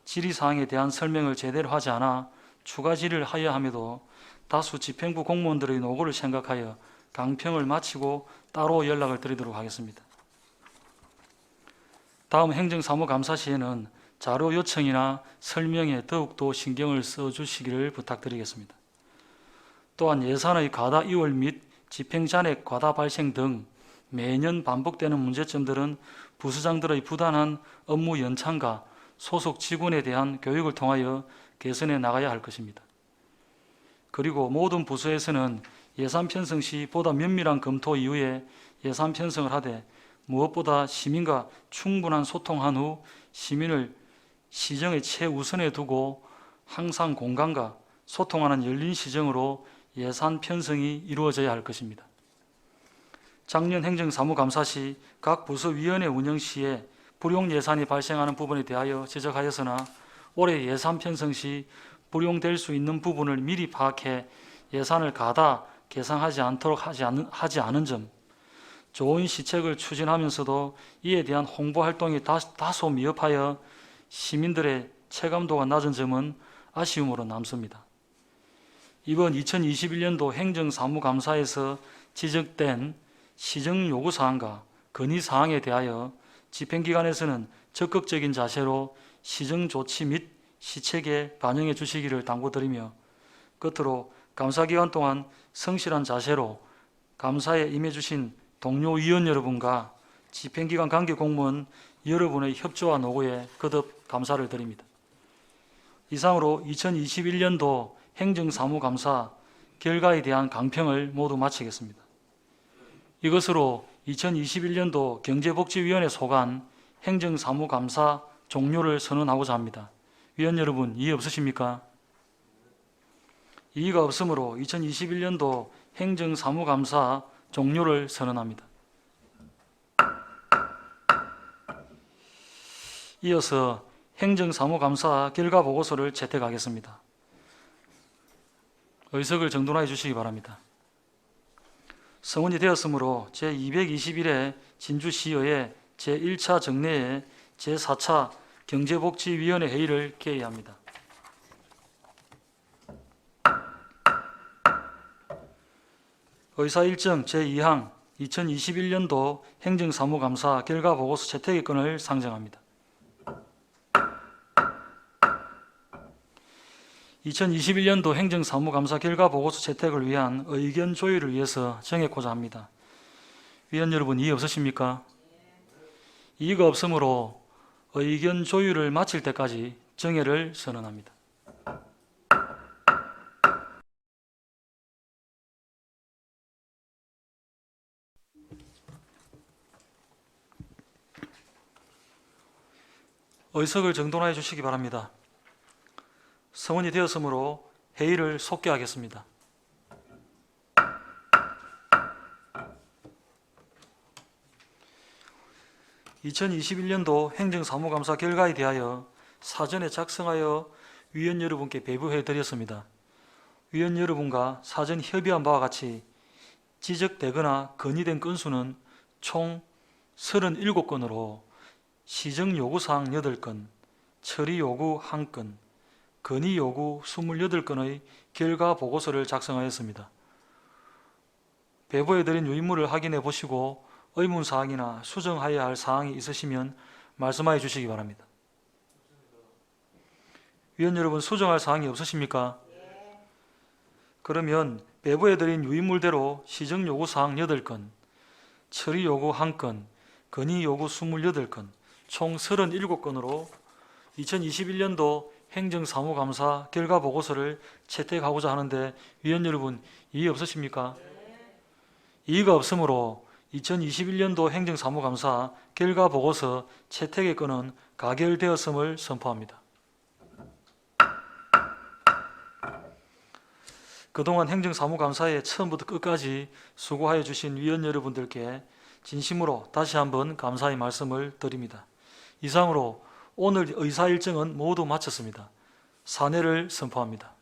질의사항에 대한 설명을 제대로 하지 않아 추가 질의를 하여야 함에도 다수 집행부 공무원들의 노고를 생각하여 강평을 마치고 따로 연락을 드리도록 하겠습니다. 다음 행정사무감사 시에는 자료 요청이나 설명에 더욱더 신경을 써주시기를 부탁드리겠습니다. 또한 예산의 과다 이월 및 집행잔액 과다 발생 등 매년 반복되는 문제점들은 부서장들의 부단한 업무 연창과 소속 직원에 대한 교육을 통하여 개선해 나가야 할 것입니다. 그리고 모든 부서에서는 예산 편성 시 보다 면밀한 검토 이후에 예산 편성을 하되 무엇보다 시민과 충분한 소통한 후 시민을 시정의 최우선에 두고 항상 공감과 소통하는 열린 시정으로 예산 편성이 이루어져야 할 것입니다. 작년 행정사무감사 시 각 부서위원회 운영 시에 불용 예산이 발생하는 부분에 대하여 지적하였으나 올해 예산 편성 시 불용될 수 있는 부분을 미리 파악해 예산을 가다 계산하지 않도록 하지 않은 점, 좋은 시책을 추진하면서도 이에 대한 홍보 활동이 다소 미흡하여 시민들의 체감도가 낮은 점은 아쉬움으로 남습니다. 이번 2021년도 행정사무감사에서 지적된 시정 요구사항과 건의사항에 대하여 집행기관에서는 적극적인 자세로 시정조치 및 시책에 반영해 주시기를 당부드리며 끝으로 감사기간 동안 성실한 자세로 감사에 임해 주신 동료 위원 여러분과 집행기관 관계 공무원 여러분의 협조와 노고에 거듭 감사를 드립니다. 이상으로 2021년도 행정사무감사 결과에 대한 강평을 모두 마치겠습니다. 이것으로 2021년도 경제복지위원회 소관 행정사무감사 종료를 선언하고자 합니다. 위원 여러분, 이의 없으십니까? 이의가 없으므로 2021년도 행정사무감사 종료를 선언합니다. 이어서 행정사무감사 결과보고서를 채택하겠습니다. 의석을 정돈해 주시기 바랍니다. 성원이 되었으므로 제221회 진주시의회 제1차 정례회 제4차 경제복지위원회 회의를 개의합니다. 의사일정 제2항 2021년도 행정사무감사 결과보고서 채택의 건을 상정합니다. 2021년도 행정사무감사 결과보고서 채택을 위한 의견 조율을 위해서 정했고자 합니다. 위원 여러분, 이의 없으십니까? 이의가 없으므로 의견 조율을 마칠 때까지 정회를 선언합니다. 의석을 정돈하여 주시기 바랍니다. 성원이 되었으므로 회의를 속개하겠습니다. (2021년도) 행정사무감사 결과에 대하여 사전에 작성하여 위원 여러분께 배부해 드렸습니다. 위원 여러분과 사전 협의한 바와 같이 지적되거나 건의된 건수는 총 37건으로 시정 요구사항 8건, 처리 요구 1건, 건의 요구 28건의 결과 보고서를 작성하였습니다. 배부해드린 유인물을 확인해 보시고 의문사항이나 수정하여야 할 사항이 있으시면 말씀하여 주시기 바랍니다. 위원 여러분, 수정할 사항이 없으십니까? 그러면 배부해드린 유인물대로 시정 요구 사항 8건, 처리 요구 1건, 건의 요구 28건, 총 37건으로 2021년도 행정사무감사 결과보고서를 채택하고자 하는데 위원 여러분, 이의 없으십니까? 이의가 없으므로 2021년도 행정사무감사 결과보고서 채택의 건은 가결되었음을 선포합니다. 그동안 행정사무감사에 처음부터 끝까지 수고하여 주신 위원 여러분들께 진심으로 다시 한번 감사의 말씀을 드립니다. 이상으로 오늘 의사일정은 모두 마쳤습니다. 사내를 선포합니다.